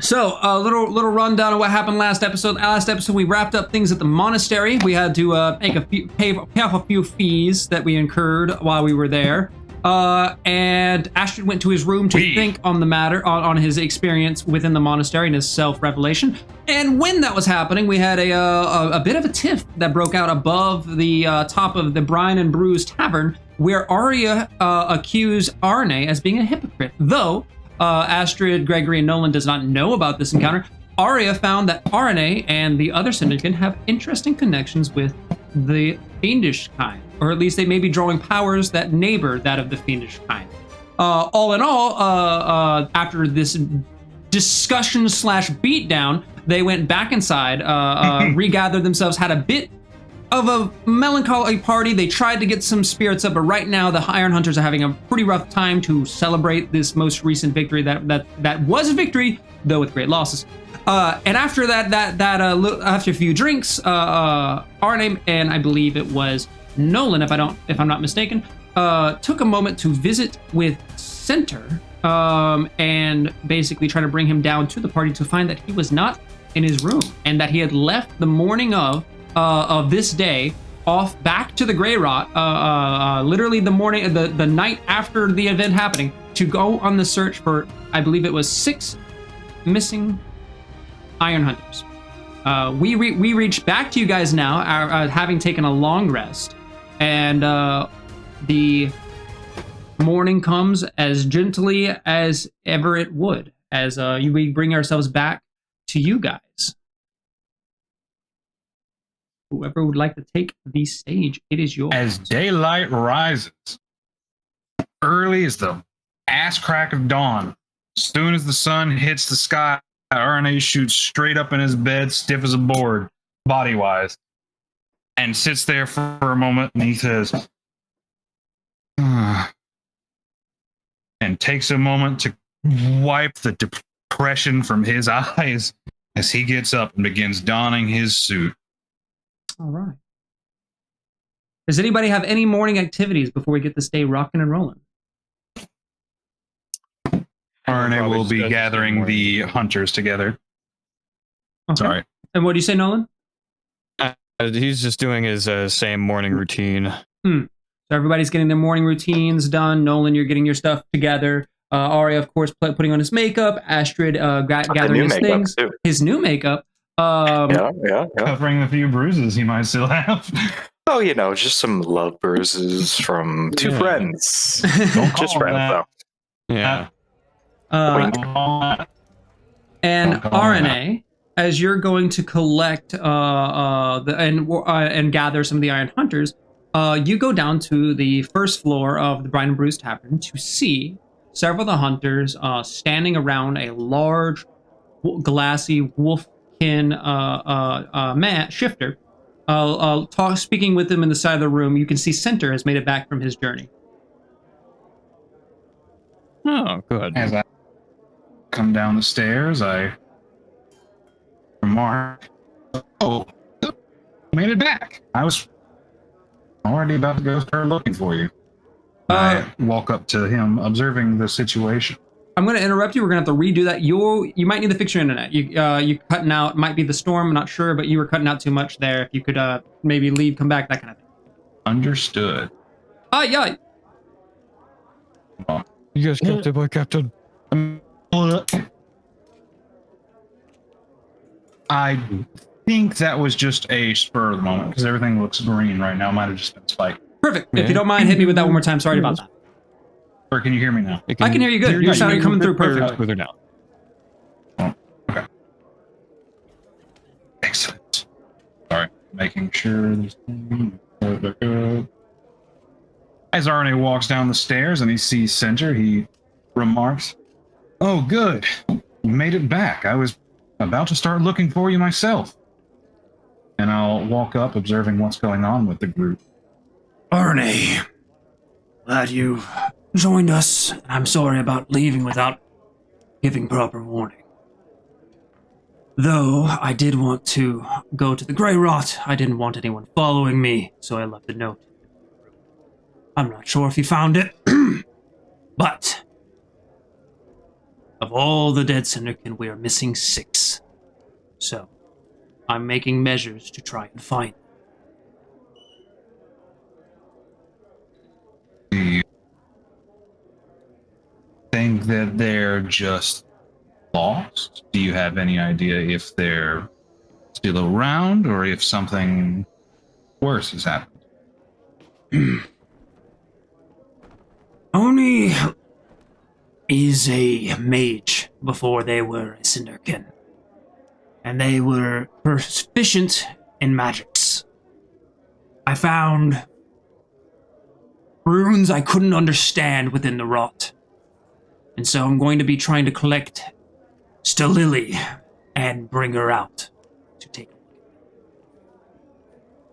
So, a little rundown of what happened last episode. Last episode, we wrapped up things at the monastery. We had to pay off a few fees that we incurred while we were there. And Astrid went to his room to think on the matter, on his experience within the monastery and his self-revelation. And when that was happening, we had a bit of a tiff that broke out above the top of the Brine and Brews Tavern, where Arya accused Arne as being a hypocrite. Though Astrid, Gregory, and Nolan does not know about this encounter, Arya found that Arne and the other syndicate have interesting connections with the fiendish kind, or at least they may be drawing powers that neighbor that of the fiendish kind. All in all, after this discussion / beatdown, they went back inside, regathered themselves, had a bit of a melancholy party. They tried to get some spirits up, but right now the Iron Hunters are having a pretty rough time to celebrate this most recent victory that was a victory, though with great losses. And after that, after a few drinks, Arne and I believe it was Nolan, if I'm not mistaken, took a moment to visit with Center, and basically try to bring him down to the party to find that he was not in his room and that he had left the morning of this day off back to the Grey Rot, literally the morning, the night after the event happening, to go on the search for, I believe it was 6 missing Iron Hunters. We reach back to you guys now, having taken a long rest, and the morning comes as gently as ever it would, as we bring ourselves back to you guys. Whoever would like to take the stage, it is yours. As daylight rises, early as the ass crack of dawn, as soon as the sun hits the sky, RNA shoots straight up in his bed, stiff as a board, body-wise, and sits there for a moment, and he says, and takes a moment to wipe the depression from his eyes as he gets up and begins donning his suit. All right. Does anybody have any morning activities before we get this day rocking and rolling? RNA will be gathering the hunters together. Okay. Sorry. And what do you say, Nolan? He's just doing his same morning routine. So everybody's getting their morning routines done. Nolan, you're getting your stuff together. Arya, of course, putting on his makeup. Astrid gathering his things. Too. His new makeup. Yeah. Covering the few bruises he might still have. Oh, just some love bruises from 2 friends. Don't Just friends, that. though. Yeah. And RNA, as you're going to collect and gather some of the Iron Hunters, you go down to the first floor of the Brine and Brews Tavern to see several of the hunters standing around a large, glassy wolfkin shifter. Speaking with them in the side of the room, you can see Center has made it back from his journey. Oh, good. As I come down the stairs, I remark, "Oh, made it back. I was already about to go start looking for you." I walk up to him, observing the situation. I'm going to interrupt you. We're going to have to redo that. You might need to fix your internet. You cutting out. Might be the storm. I'm not sure, but you were cutting out too much there. If you could maybe leave, come back, that kind of thing. Understood. Yeah. You guys kept it, my captain. I think that was just a spur of the moment because everything looks green right now. Might have just been spiked. Perfect. Yeah. If you don't mind, hit me with that one more time. Sorry about that. Or can you hear me now? I can hear you good. You're sounding coming through perfect. Further down. Oh, okay. Excellent. Sorry, making sure there's good. As RNA walks down the stairs and he sees Center, he remarks, "Oh, good. You made it back. I was about to start looking for you myself." And I'll walk up, observing what's going on with the group. Arne, glad you joined us. I'm sorry about leaving without giving proper warning. Though I did want to go to the Grey Rot, I didn't want anyone following me, so I left a note. I'm not sure if you found it, but Of all the dead Syndican, we are missing 6. So, I'm making measures to try and find them. Do you think that they're just lost? Do you have any idea if they're still around or if something worse has happened? Oni is a mage before they were a Syndican. And they were proficient in magics. I found runes I couldn't understand within the rot. And so I'm going to be trying to collect Stalili and bring her out to take a look.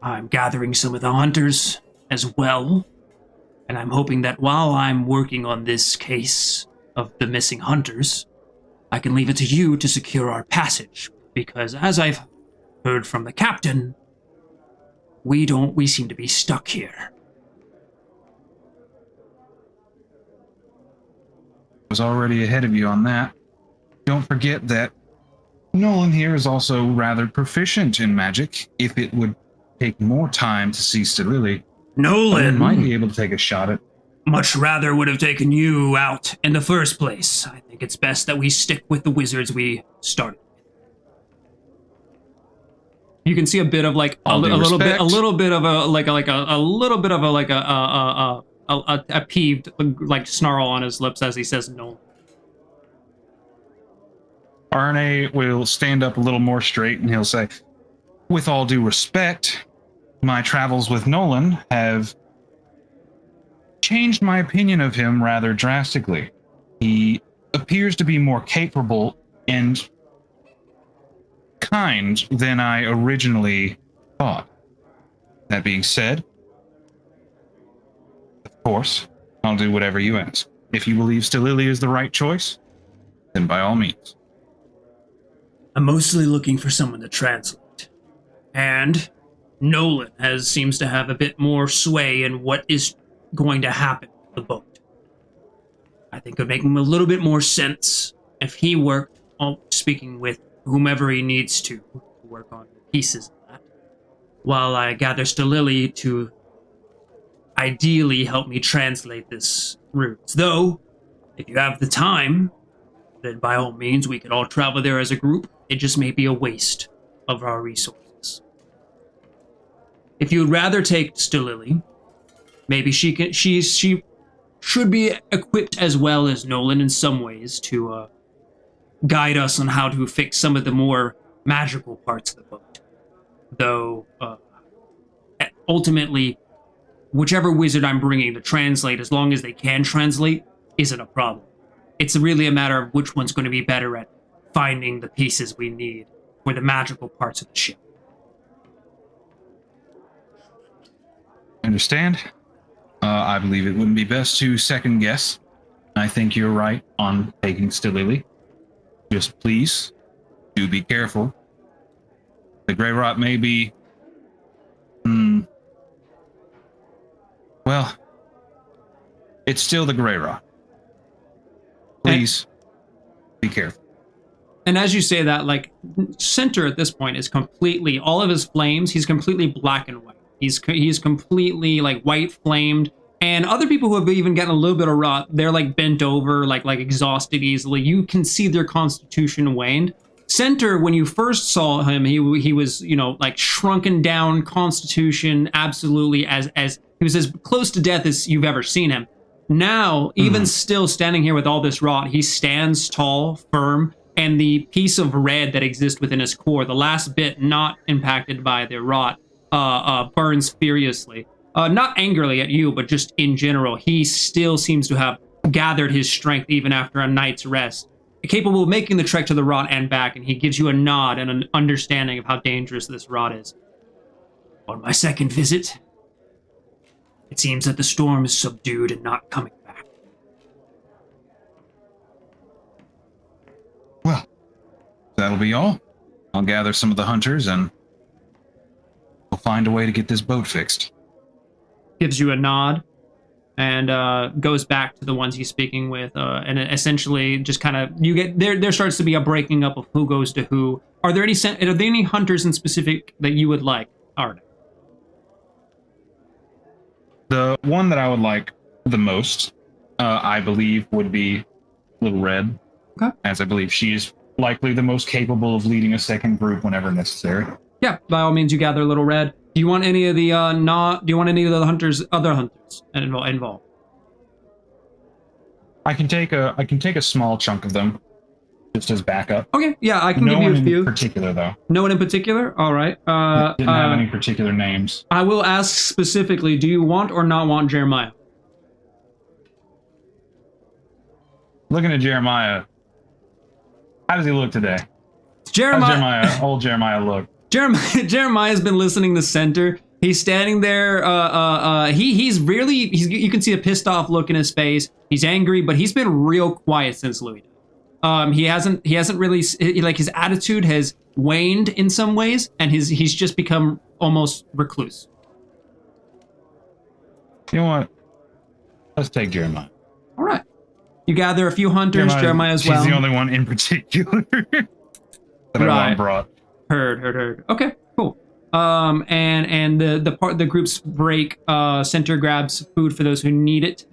I'm gathering some of the hunters as well. And I'm hoping that while I'm working on this case of the missing hunters, I can leave it to you to secure our passage. Because as I've heard from the captain, we seem to be stuck here. I was already ahead of you on that. Don't forget that Nolan here is also rather proficient in magic. If it would take more time to see Stalili, Nolan might be able to take a shot at. Much rather would have taken you out in the first place. I think it's best that we stick with the wizards we started. You can see a bit of like a little bit of a peeved like snarl on his lips as he says no. RNA will stand up a little more straight and he'll say, with all due respect, my travels with Nolan have changed my opinion of him rather drastically. He appears to be more capable and kind than I originally thought. That being said, of course, I'll do whatever you ask. If you believe Stalili is the right choice, then by all means. I'm mostly looking for someone to translate. And Nolan seems to have a bit more sway in what is going to happen with the boat. I think it would make him a little bit more sense if he worked on speaking with whomever he needs to work on the pieces of that, while I gather Stalili to ideally help me translate this runes. Though, if you have the time, then by all means we could all travel there as a group. It just may be a waste of our resources. If you would rather take Stalili, maybe she should be equipped as well as Nolan in some ways to guide us on how to fix some of the more magical parts of the boat. Though, ultimately, whichever wizard I'm bringing to translate, as long as they can translate, isn't a problem. It's really a matter of which one's going to be better at finding the pieces we need for the magical parts of the ship. Understand? I believe it wouldn't be best to second guess. I think you're right on taking Stalili. Just please, do be careful. The Grey Rot may be... well, it's still the Grey Rot. Please, be careful. And as you say that, like, Center at this point is completely, all of his flames, he's completely black and white. He's completely, like, white flamed. And other people who have even gotten a little bit of rot, they're, like, bent over, like exhausted easily. You can see their constitution waned. Center, when you first saw him, he was, you know, like, shrunken down constitution, absolutely, as he was as close to death as you've ever seen him. Now, even still standing here with all this rot, he stands tall, firm, and the piece of red that exists within his core, the last bit not impacted by the rot, burns furiously. Not angrily at you, but just in general. He still seems to have gathered his strength even after a night's rest, capable of making the trek to the rot and back, and he gives you a nod and an understanding of how dangerous this rot is. On my second visit, it seems that the storm is subdued and not coming back. Well, that'll be all. I'll gather some of the hunters and we'll find a way to get this boat fixed. Gives you a nod. and goes back to the ones he's speaking with, and it essentially just kind of you get there starts to be a breaking up of who goes to who. Are there any hunters in specific that you would like? All right. The one that I would like the most, I believe, would be Little Red. Okay. As I believe she's likely the most capable of leading a second group whenever necessary. Yeah, by all means, you gather Little Red. Do you want any of the Do you want any of the other hunters involved? I can take a small chunk of them, just as backup. Okay, yeah, I can No give you one a few. in particular, though. No one in particular. All right. Didn't have any particular names. I will ask specifically: do you want or not want Jeremiah? Looking at Jeremiah, how does he look today? Old Jeremiah look? Jeremiah's been listening to Center. He's standing there. He's you can see a pissed off look in his face. He's angry, but he's been real quiet since Louis. He hasn't really, like, his attitude has waned in some ways, and he's just become almost recluse. You know what? Let's take Jeremiah. All right. You gather a few hunters, Jeremiah as well. She's the only one in particular that I want brought. Heard. Okay, cool. And the groups break. Center grabs food for those who need it.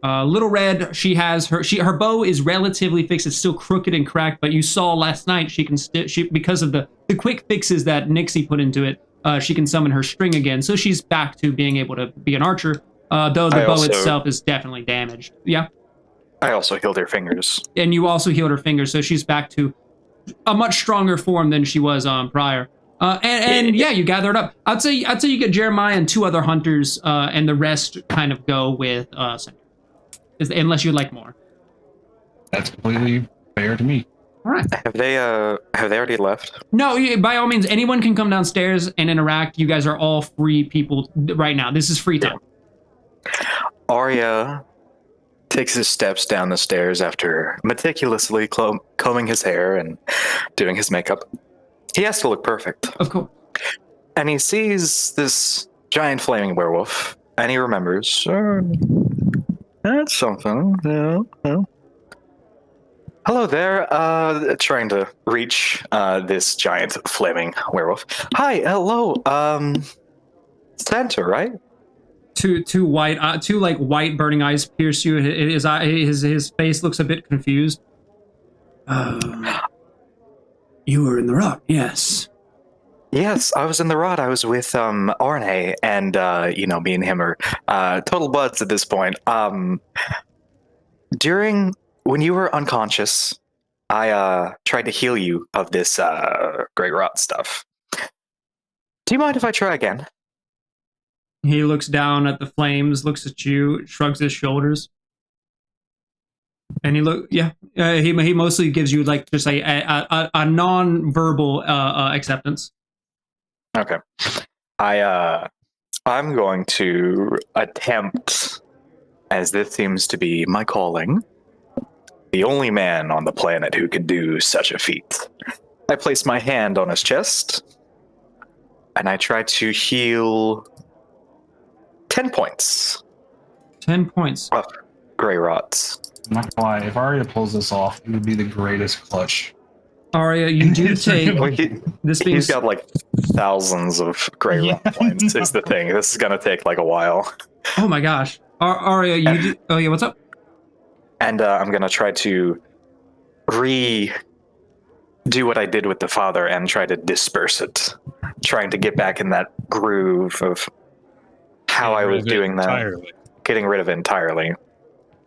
Little Red, her bow is relatively fixed. It's still crooked and cracked, but you saw last night she because of the quick fixes that Nixie put into it, she can summon her string again. So she's back to being able to be an archer. Though the bow itself is definitely damaged. Yeah. I also healed her fingers. And you also healed her fingers, so she's back to a much stronger form than she was prior. Yeah, you gather it up. I'd say you get Jeremiah and two other hunters, and the rest kind of go with Center. Unless you'd like more. That's completely fair to me. All right. Have they already left? No, by all means, anyone can come downstairs and interact. You guys are all free people right now. This is free time. Arya takes his steps down the stairs after meticulously combing his hair and doing his makeup. He has to look perfect. Of course. And he sees this giant flaming werewolf, and he remembers, that's something. Yeah. Hello there. Trying to reach this giant flaming werewolf. Hi, hello. Center, right? Two white burning eyes pierce you. His face looks a bit confused. You were in the rot, yes. Yes, I was in the rot. I was with Arne, and me and him are total buds at this point. During when you were unconscious, I tried to heal you of this great rot stuff. Do you mind if I try again? He looks down at the flames, looks at you, shrugs his shoulders, and he mostly gives you like just a non-verbal acceptance. Okay, I'm going to attempt, as this seems to be my calling, the only man on the planet who could do such a feat. I place my hand on his chest, and I try to heal 10 points. 10 points. Of gray rots. I'm not gonna lie, if Arya pulls this off, it would be the greatest clutch. Arya, you do take he's got like thousands of gray rot points. Is the thing. This is gonna take like a while. Oh my gosh, Arya, you do. Oh yeah, what's up? And I'm gonna try to do what I did with the father and try to disperse it, trying to get back in that groove of how I was doing that, getting rid of it entirely.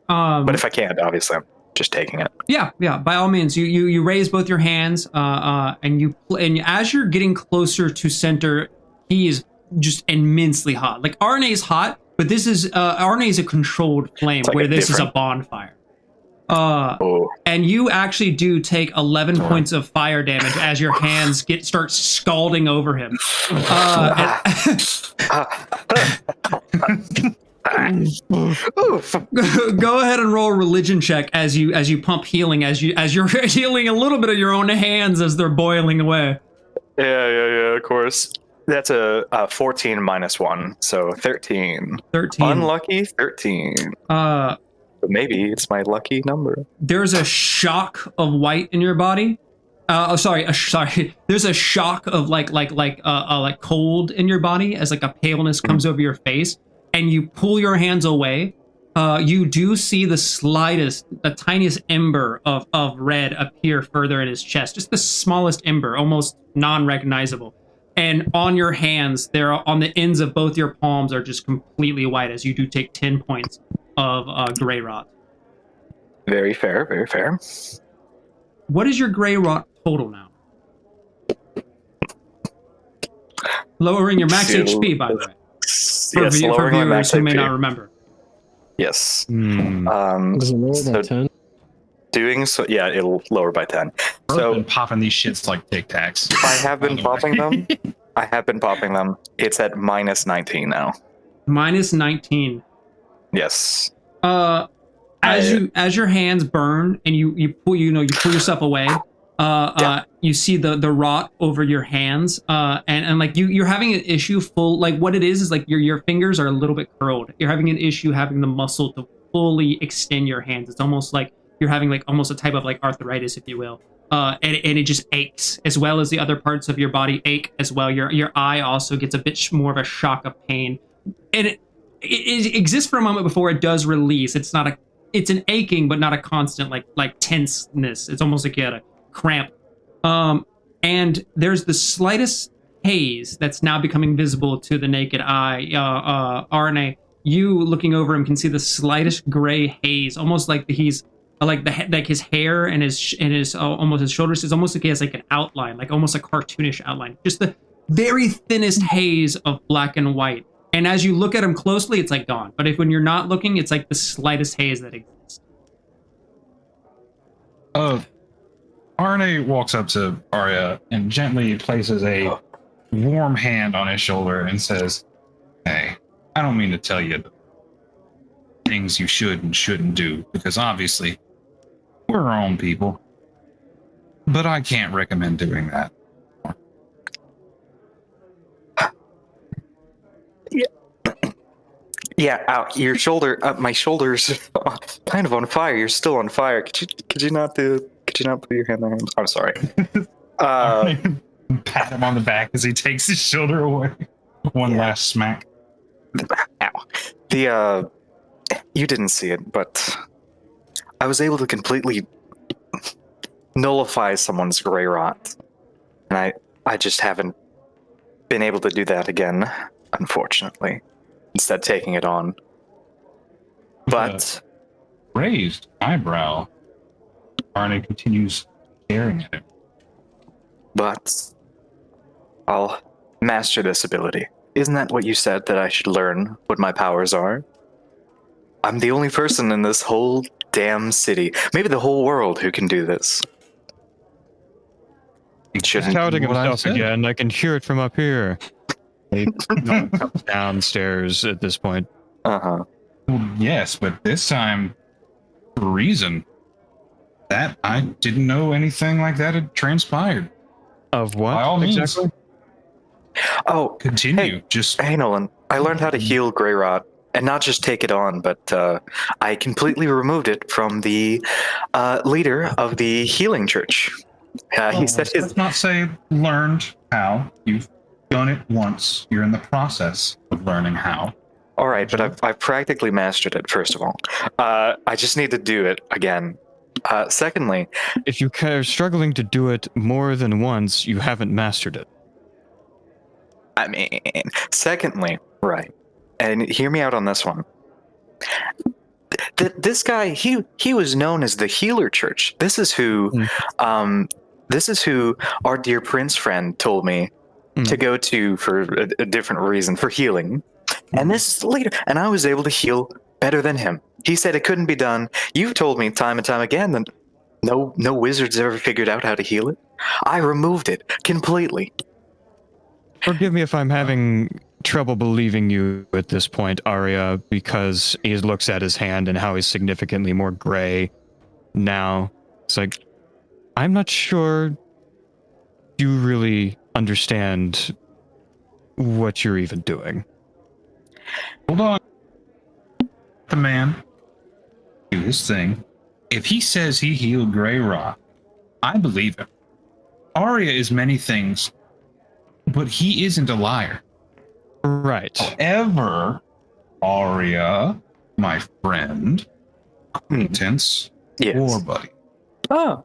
But if I can't, obviously, I'm just taking it. Yeah. By all means, you raise both your hands, and as you're getting closer to Center, he is just immensely hot. Like Arne is hot, but this is Arne is a controlled flame, like where this is a bonfire. And you actually do take 11 points of fire damage as your hands start scalding over him. Go ahead and roll a religion check as you pump healing as you're healing a little bit of your own hands as they're boiling away. Yeah, of course. That's a 14 -1, so 13. 13. Unlucky 13. Uh, But maybe it's my lucky number. there's a shock of white in your body. Sorry. There's a shock of like cold in your body as like a paleness comes over your face, and you pull your hands away. You do see the tiniest ember of red appear further in his chest, just the smallest ember, almost non-recognizable. And on your hands, on the ends of both your palms are just completely white, as you do take 10 points of gray rot. Very fair, very fair. What is your gray rot total now? Lowering your max So- HP, by the way. For, Yes, for lowering my viewers max who may HP. not remember. Yes. Does it lower by so 10? doing so, yeah, it'll lower by 10. I've So been popping these shits like Tic Tacs. I have been By the way. popping them. I have been popping them. It's at -19 now. Minus 19. Yes. As your hands burn and you pull yourself away, you see the rot over your hands, and like you're having an issue like what it is like your fingers are a little bit curled. You're having an issue having the muscle to fully extend your hands. It's almost like you're having like almost a type of like arthritis, if you will. And it just aches, as well as the other parts of your body ache as well. Your eye also gets a bit more of a shock of pain, and it exists for a moment before it does release. It's an aching, but not a constant like tenseness. It's almost like you had a cramp. And there's the slightest haze that's now becoming visible to the naked eye. RNA, you looking over him can see the slightest gray haze, almost like he's like his hair and his almost his shoulders. It's almost like he has like an outline, like almost a cartoonish outline. Just the very thinnest haze of black and white. And as you look at him closely, it's like gone. But when you're not looking, it's like the slightest haze that exists. RNA walks up to Arya and gently places a warm hand on his shoulder and says, "Hey, I don't mean to tell you the things you should and shouldn't do, because obviously we're our own people. But I can't recommend doing that." Yeah, ow, your shoulder. My shoulder's kind of on fire. You're still on fire. Could you not put your hand on? I'm sorry. Pat him on the back as he takes his shoulder away. One last smack. Ow. You didn't see it, but I was able to completely nullify someone's gray rot, and I just haven't been able to do that again, unfortunately. Instead, taking it on. But Raised eyebrow. Arne continues staring at him. But I'll master this ability. Isn't that what you said, that I should learn what my powers are? I'm the only person in this whole damn city, maybe the whole world, who can do this. Shouldn't Shouting what I himself said. again. I can hear it from up here. He comes downstairs at this point. Uh-huh. Well, yes, but this time, for a reason. That I didn't know anything like that had transpired. Of what? By all means. Exactly? Oh, Continue. Hey. Just hey Nolan, I learned how to heal gray rot, and not just take it on, but I completely removed it from the leader of the healing church. He said his... Let's not say learned how. You've done it once. You're in the process of learning how. All right, but I've practically mastered it, first of all. I just need to do it again. Secondly... If you are struggling to do it more than once, you haven't mastered it. I mean, secondly, right, and hear me out on this one. This guy, he was known as the Healer Church. This is who our dear prince friend told me to go to for a different reason, for healing. And this is the leader, and I was able to heal better than him. He said it couldn't be done. You've told me time and time again that no wizards ever figured out how to heal it. I removed it completely. Forgive me if I'm having trouble believing you at this point, Arya, because he looks at his hand and how he's significantly more gray now. It's like, I'm not sure you really understand what you're even doing. Hold on. The man do his thing. If he says he healed Grey Rock, I believe him. Arya is many things, but he isn't a liar. Right. However, Arya, my friend, acquaintance, Yes. war buddy, Oh,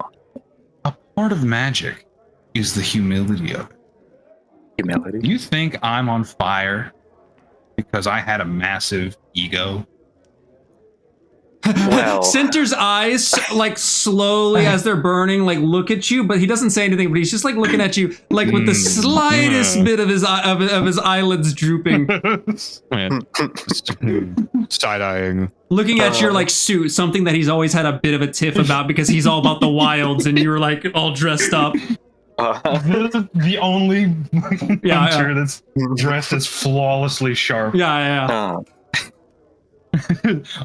a part of magic is the humility of it. humility. You think I'm on fire because I had a massive ego? Well- Center's eyes, like slowly as they're burning, like look at you, but he doesn't say anything. But he's just like looking at you, like with the slightest bit of his of his eyelids drooping, Side eyeing. looking at your like suit, something that he's always had a bit of a tiff about because he's all about the wilds, and you were like all dressed up. The only Yeah, hunter that's dressed as flawlessly sharp. Yeah.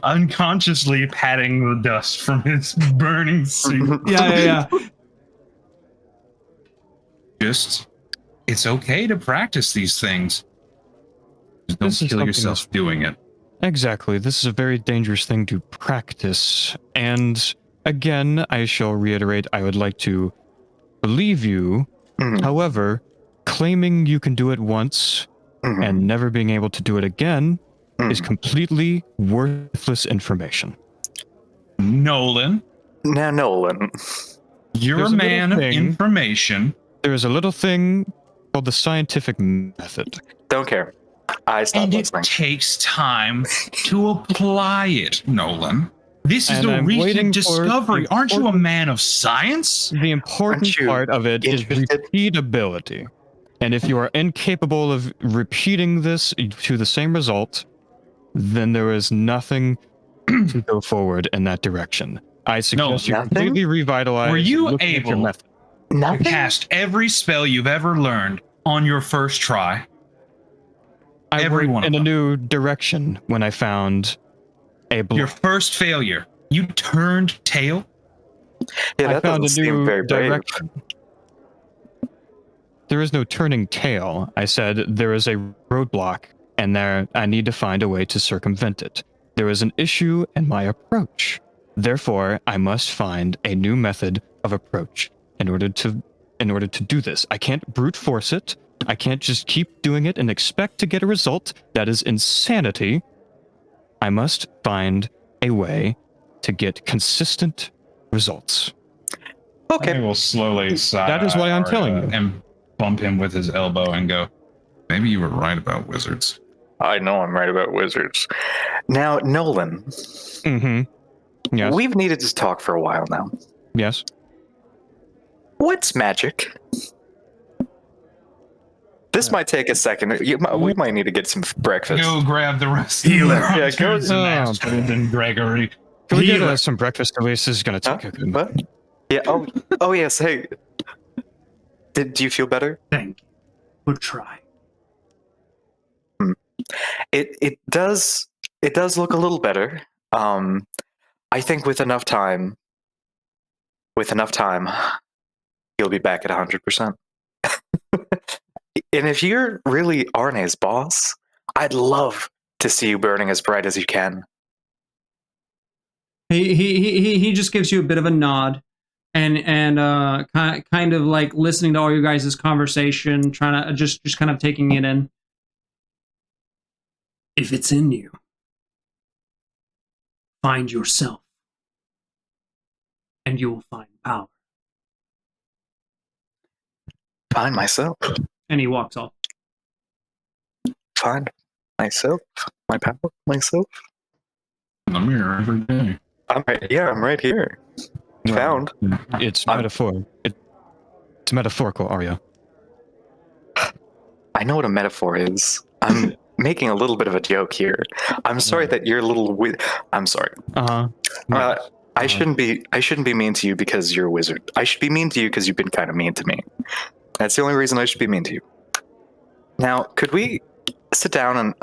Unconsciously patting the dust from his burning suit. Yeah. Just, it's okay to practice these things. Just don't This is kill something yourself doing it. Exactly. This is a very dangerous thing to practice. And again, I shall reiterate, I would like to believe you. However, claiming you can do it once and never being able to do it again is completely worthless information. Nolan, Now, Nolan. you're There's a a man little of thing. information. There is a little thing called the scientific method. Don't care. I stopped And it listening. takes time to apply it, Nolan. This is And a I'm waiting recent for discovery. Aren't you a important- man of science? The important Aren't you part of it is interested? repeatability. And if you are incapable of repeating this to the same result, then there is nothing to go forward in that direction. I suggest you nothing? completely revitalize. Were you looking at your able- method. Nothing? Cast every spell you've ever learned on your first try. I every went one of in a them. new direction when I found a Your block. first failure. You turned tail. Yeah, I that found doesn't a seem new very brave. direction. There is no turning tail. I said there is a roadblock, and there I need to find a way to circumvent it. There is an issue in my approach. Therefore, I must find a new method of approach in order to do this. I can't brute force it. I can't just keep doing it and expect to get a result. That is insanity. I must find a way to get consistent results. Okay. I will slowly sigh. That is why I'm telling you. And bump him with his elbow and go, maybe you were right about wizards. I know I'm right about wizards. Now, Nolan, Mm-hmm. Yes. we've needed to talk for a while now. Yes. What's magic? This might take a second. We might need to get some breakfast. Go grab the rest of the Yeah, go- hunters and Astrid and Gregory. Can we get Healer. some breakfast at least? This is going to Huh? take a good What? Yeah. Oh yes. Hey. Do you feel better? Thank you. Good try. It does look a little better. I think with enough time, you'll be back at 100%. And if you're really Arne's boss, I'd love to see you burning as bright as you can. He just gives you a bit of a nod, and kind of like listening to all you guys' conversation, trying to just kind of taking it in. If it's in you, find yourself, and you will find power. Find myself. And he walks off. Find myself. My power. Myself. In the mirror every day. I'm right here. Found. It's I'm- metaphor. It's metaphorical, Arya. I know what a metaphor is. I'm making a little bit of a joke here. I'm sorry that you're a little. I'm sorry. Uh-huh. I shouldn't be mean to you because you're a wizard. I should be mean to you because you've been kind of mean to me. That's the only reason I should be mean to you. Now, could we sit down and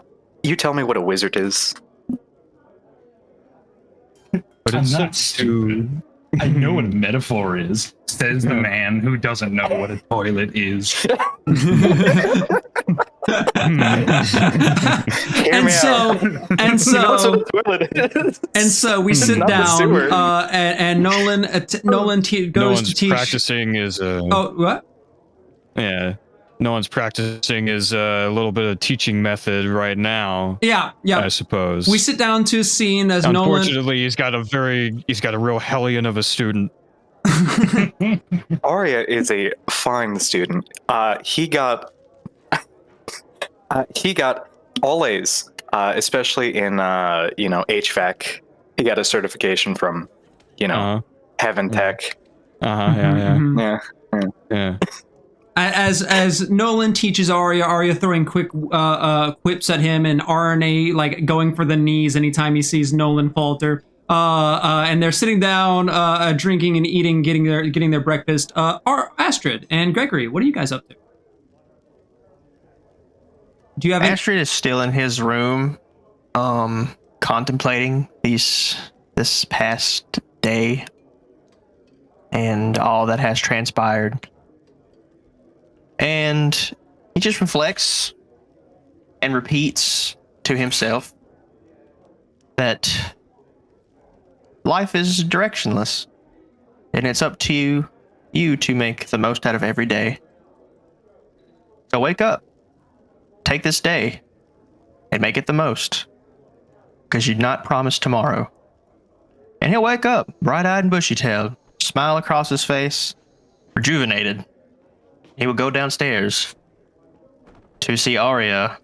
you tell me what a wizard is? But I'm it's not stupid. I know what a metaphor is, says the man who doesn't know what a toilet is. Hear me out. and He knows so what a toilet is. and so we sit Not the down, sewer. and Nolan goes No to one's teach. practicing his. Oh, what? Yeah. No one's practicing his little bit of teaching method right now. Yeah, yeah. I suppose. We sit down to a scene as Nolan. Unfortunately, he's got a real hellion of a student. Arya is a fine student. He got all A's, especially in HVAC. He got a certification from Heaven Tech. Yeah. Mhm. Yeah. As Nolan teaches Arya throwing quick quips at him, and RNA like going for the knees anytime he sees Nolan falter. And they're sitting down, drinking and eating, getting their breakfast. Astrid and Gregory, what are you guys up to? Do you have any? Astrid is still in his room, contemplating this past day and all that has transpired. And he just reflects and repeats to himself that life is directionless, and it's up to you to make the most out of every day. So wake up, take this day, and make it the most, because you're not promised tomorrow. And he'll wake up, bright-eyed and bushy-tailed, smile across his face, rejuvenated. He will go downstairs to see Arya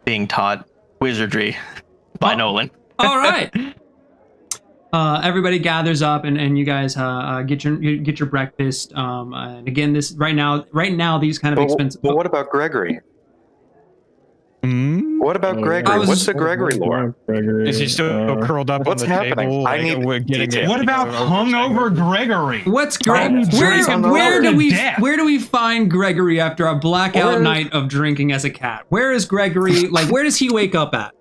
being taught wizardry by Nolan. All right. Everybody gathers up, and you guys get your breakfast. And again, this right now these kind of expensive. But what about Gregory? Hmm? What about Gregory? What's the Gregory lore? Is he still curled up what's on the happening? table? I need getting details. What about hungover Gregory? What's Greg? drinking Where do to we death. where do we find Gregory after a blackout night of drinking as a cat? Where is Gregory? Like, where does he wake up at?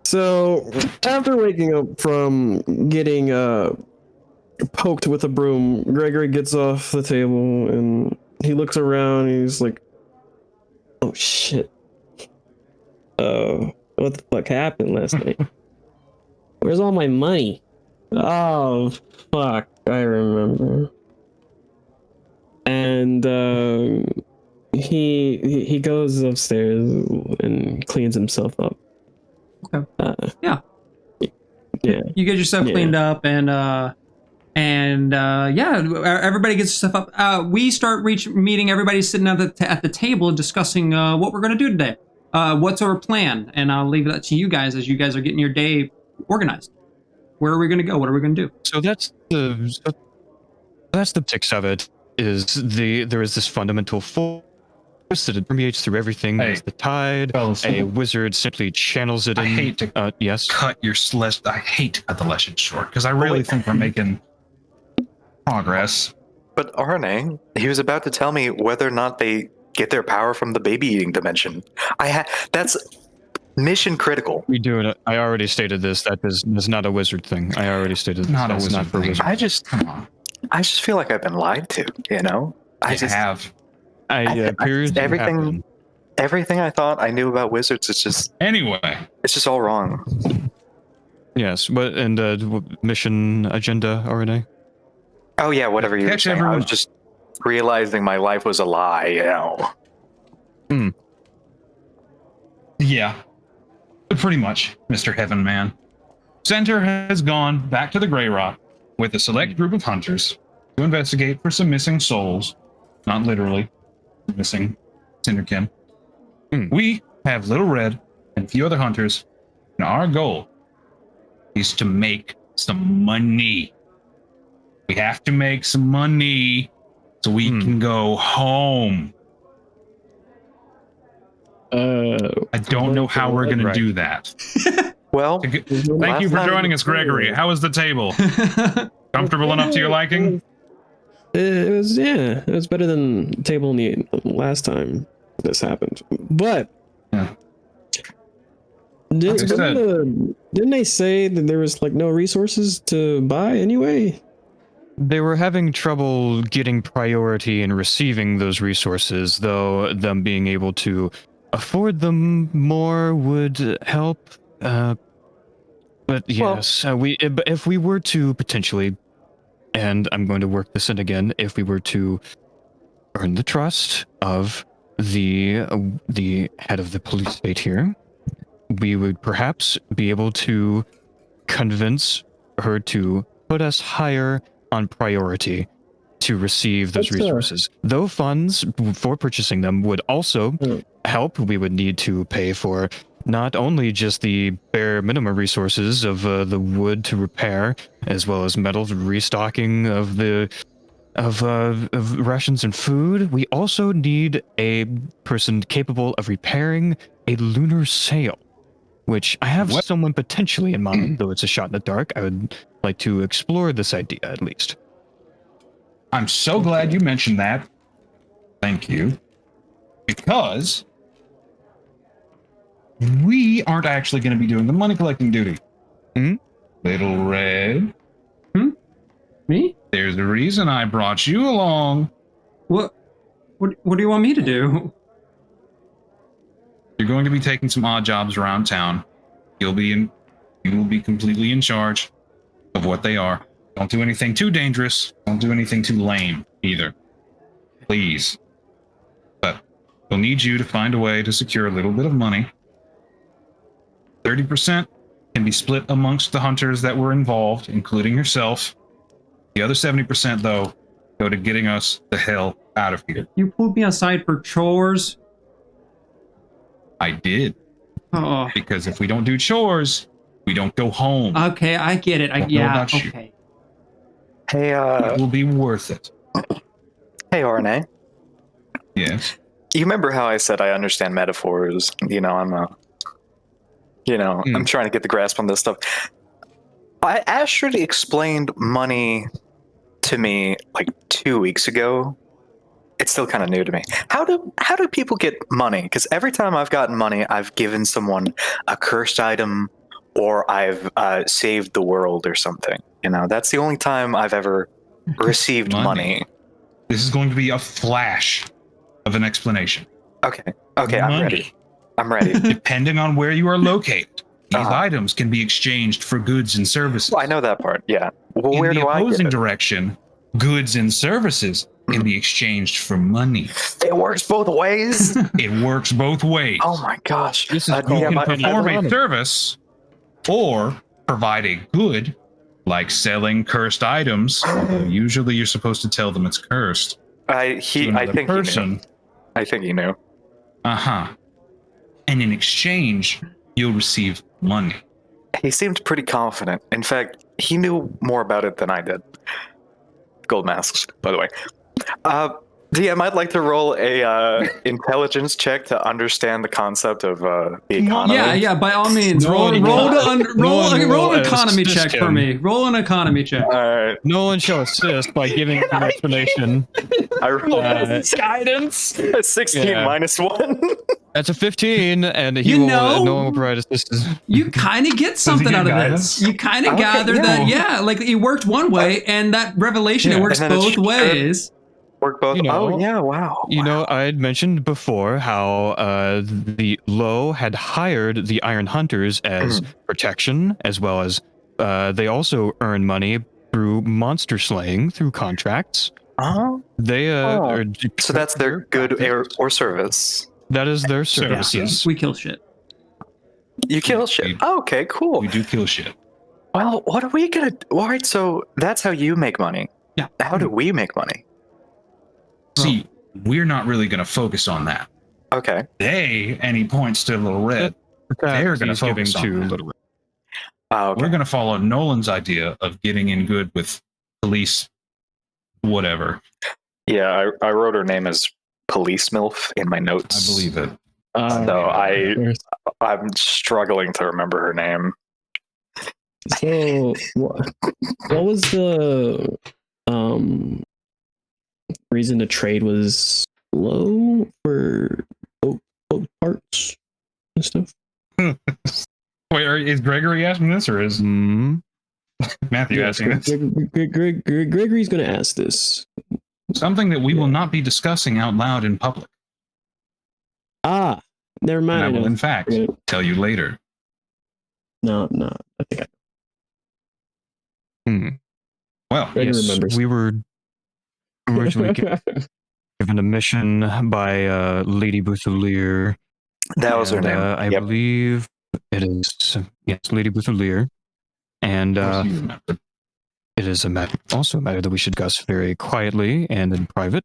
So, after waking up from getting poked with a broom, Gregory gets off the table and he looks around. And he's like, "Oh shit! What the fuck happened last night? Where's all my money? Oh fuck! I remember." And he goes upstairs and cleans himself up. Okay. Yeah. You get yourself cleaned up, and everybody gets stuff up. We start meeting. Everybody's sitting at the table discussing what we're going to do today. What's our plan? And I'll leave that to you guys as you guys are getting your day organized. Where are we going to go? What are we going to do? So that's the basics of it. There is this fundamental force that permeates through everything. Hey, There's the tide. fellas. A wizard simply channels it in. I hate to yes. cut your I hate to cut the lesson short because I really think we're making progress. But RNA, he was about to tell me whether or not they get their power from the baby eating dimension. That's mission critical. We do it. I already stated this. That is not a wizard thing. I already stated this. Not a That's wizard not for thing. wizards. Come on. I just feel like I've been lied to. I have. Appears you everything I thought I knew about wizards. It's just all wrong. Yes, but and mission agenda, RNA. Oh yeah, whatever you were Catch saying. I everyone. was just realizing my life was a lie. Yeah. Pretty much, Mr. Heaven Man. Center has gone back to the Grey Rock with a select group of hunters to investigate for some missing souls. Not literally missing Cinderkin. We have Little Red and a few other hunters, and our goal is to make some money. We have to make some money so we can go home. I don't know how we're going to do that. Well, Thank you for joining us, Gregory. How was the table? Comfortable enough to your liking? It was better than the table in the last time this happened. But didn't they say that there was like no resources to buy anyway? They were having trouble getting priority in receiving those resources, though them being able to afford them more would help. But yes, but if we were to potentially, and I'm going to work this in again, if we were to earn the trust of the head of the police state here, we would perhaps be able to convince her to put us higher on priority to receive those resources. Though funds for purchasing them would also help, we would need to pay for not only just the bare minimum resources of the wood to repair, as well as metal restocking of the of rations and food. We also need a person capable of repairing a lunar sail, which I have someone potentially in mind, though it's a shot in the dark. I would like to explore this idea at least. I'm so glad you mentioned that. Thank you. Because we aren't actually going to be doing the money collecting duty. Little Red. Me? There's a reason I brought you along. What do you want me to do? You're going to be taking some odd jobs around town. You will be completely in charge of what they are. Don't do anything too dangerous. Don't do anything too lame either. Please. But we'll need you to find a way to secure a little bit of money. 30% can be split amongst the hunters that were involved, including yourself. The other 70%, though, go to getting us the hell out of here. You pulled me aside for chores. I did. Oh. Because if we don't do chores, we don't go home. Okay, I get it. Okay. Hey, It will be worth it. Hey, RNA. Yes. You remember how I said I understand metaphors? I'm trying to get the grasp on this stuff. Astrid explained money to me like 2 weeks ago. It's still kind of new to me. How do people get money? Because every time I've gotten money, I've given someone a cursed item, or I've saved the world or something. That's the only time I've ever received money. This is going to be a flash of an explanation. Okay, I'm ready. Depending on where you are located, these items can be exchanged for goods and services. Well, I know that part, yeah. Well, In where the do I get opposing it? direction, goods and services can be exchanged for money. It works both ways? It works both ways. Oh my gosh. This is You can perform a service or provide a good, like selling cursed items. Usually you're supposed to tell them it's cursed. I think he knew. Uh-huh. And in exchange, you'll receive money. He seemed pretty confident. In fact, he knew more about it than I did. Gold masks, by the way. DM, I'd like to roll a intelligence check to understand the concept of the economy. Yeah, by all means. Roll an economy check for me. Roll an economy check. All right. Nolan shall assist by giving an explanation. I rolled Guidance. a 16 minus 1. That's a 15, and Nolan will provide assistance. You kind of get something out of guidance? this. You kind of gather that, like it worked one way, and that revelation, it works both ways. Work both. Oh yeah! Wow. I had mentioned before how the Low had hired the Iron Hunters as protection, as well as they also earn money through monster slaying through contracts. They so that's their good or service. That is their service. Yeah. Yes. We kill shit. You kill shit. Okay, cool. We do kill shit. Well, what are we gonna? All right, so that's how you make money. Yeah. How do we make money? See, we're not really going to focus on that. Okay. And he points to Little Red. They're going to focus on that. Little Red. Okay. We're going to follow Nolan's idea of getting in good with police, whatever. Yeah, I wrote her name as Police MILF in my notes. I believe it. So I'm struggling to remember her name. So, what was the reason to trade was low for boat parts and stuff? Wait, is Gregory asking this, or is... Matthew asking this. Gregory's going to ask this. Something that we will not be discussing out loud in public. Ah, never And mind. I will, know. in fact, tell you later. No. I think Well, Greg Yes, remembers. we were originally given a mission by Lady Boutholier. That was her and, name. I Yep. believe it is, yes, Lady Boutholier. And of course you remember. it is also a matter that we should discuss very quietly and in private.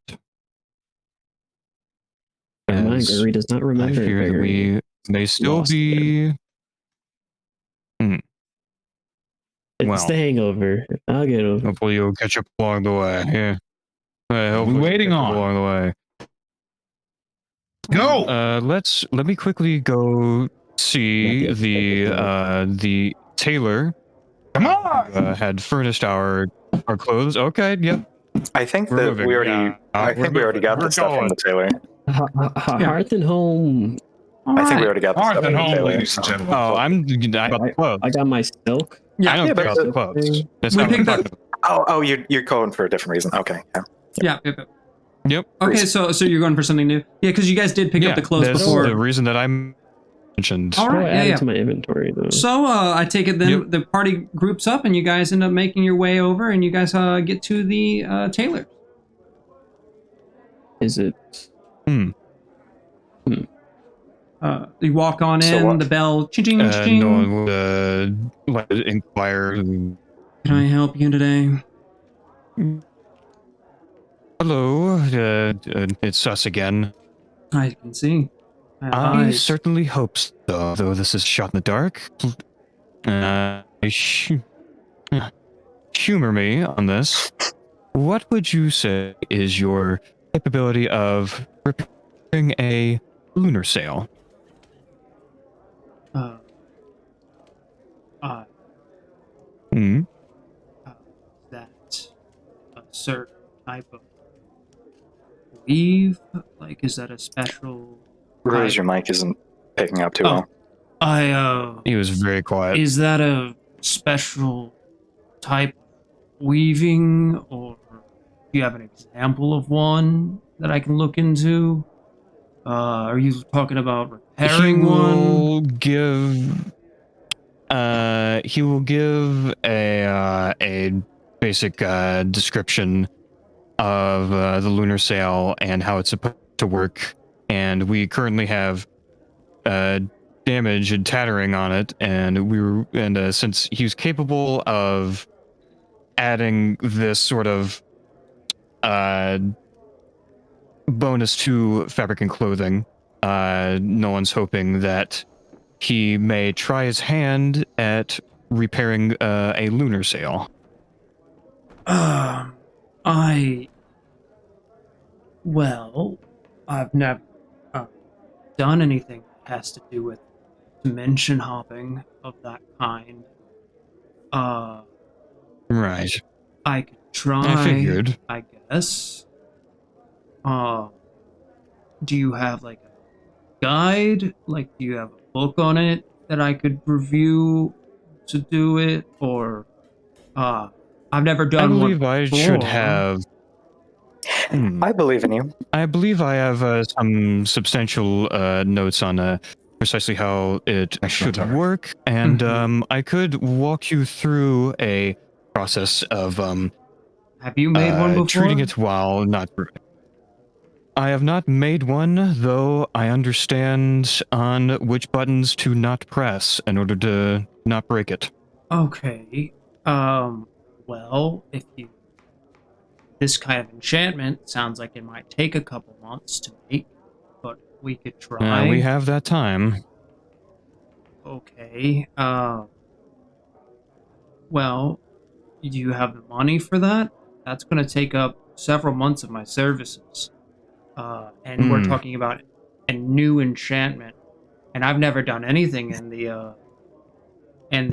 Never mind, As Gregory does not remember. I fear that Gregory. we may still Lost be. It's Well, the hangover. I'll get over. hopefully you'll catch up along the way. Yeah. We're waiting on. Along the way. Go! Let me quickly go see the tailor. Come on! Had furnished our clothes. Okay, yep. I think We're that moving. we already. Yeah. I think we already got We're the stuff from going. the tailor. Hearth and home. I think we already got the Hearth stuff and from the home, tailor. ladies and gentlemen. Oh, I got the clothes. I got my silk. Yeah, I don't yeah, care but about the clothes. That's we not what I'm picked talking about. Oh, you're going for a different reason. Okay. Yeah. yeah. Yep. Okay, so you're going for something new. Yeah, because you guys did pick up the clothes that's before. the reason that I mentioned. All I'll right, add yeah. it to my inventory though. So I take it then Yep. the party groups up and you guys end up making your way over and you guys get to the tailor. Is it? You walk on So in, what? the bell, ching, ching. No one would like to inquire. Can I help you today? Hello, it's us again. I can see. I have I eyes. certainly hope so, though this is shot in the dark. Humor me on this. What would you say is your capability of repairing a lunar sail? Hmm? That a certain type of weave? Like, is that a special? Realize your mic isn't picking up too well. He was very quiet. Is that a special type of weaving, or do you have an example of one that I can look into? Are you talking about repairing one? He will give a basic description of the lunar sail and how it's supposed to work. And we currently have damage and tattering on it, and since he was capable of adding this sort of bonus to fabric and clothing, no one's hoping that he may try his hand at repairing a lunar sail. I've never done anything that has to do with dimension hopping of that kind. Right. I could try. I figured. I guess. Do you have like a guide? Like, do you have a book on it that I could review to do it? Or, I've never I done one. believe I should have. I believe in you. I believe I have some substantial notes on precisely how it should work, and I could walk you through a process of Have you made one before? treating it while not. I have not made one, though I understand on which buttons to not press in order to not break it. Okay. Well, if you... This kind of enchantment sounds like it might take a couple months to make, but we could try. We have that time. Okay. Well, do you have the money for that? That's going to take up several months of my services. And we're talking about a new enchantment, and I've never done anything in the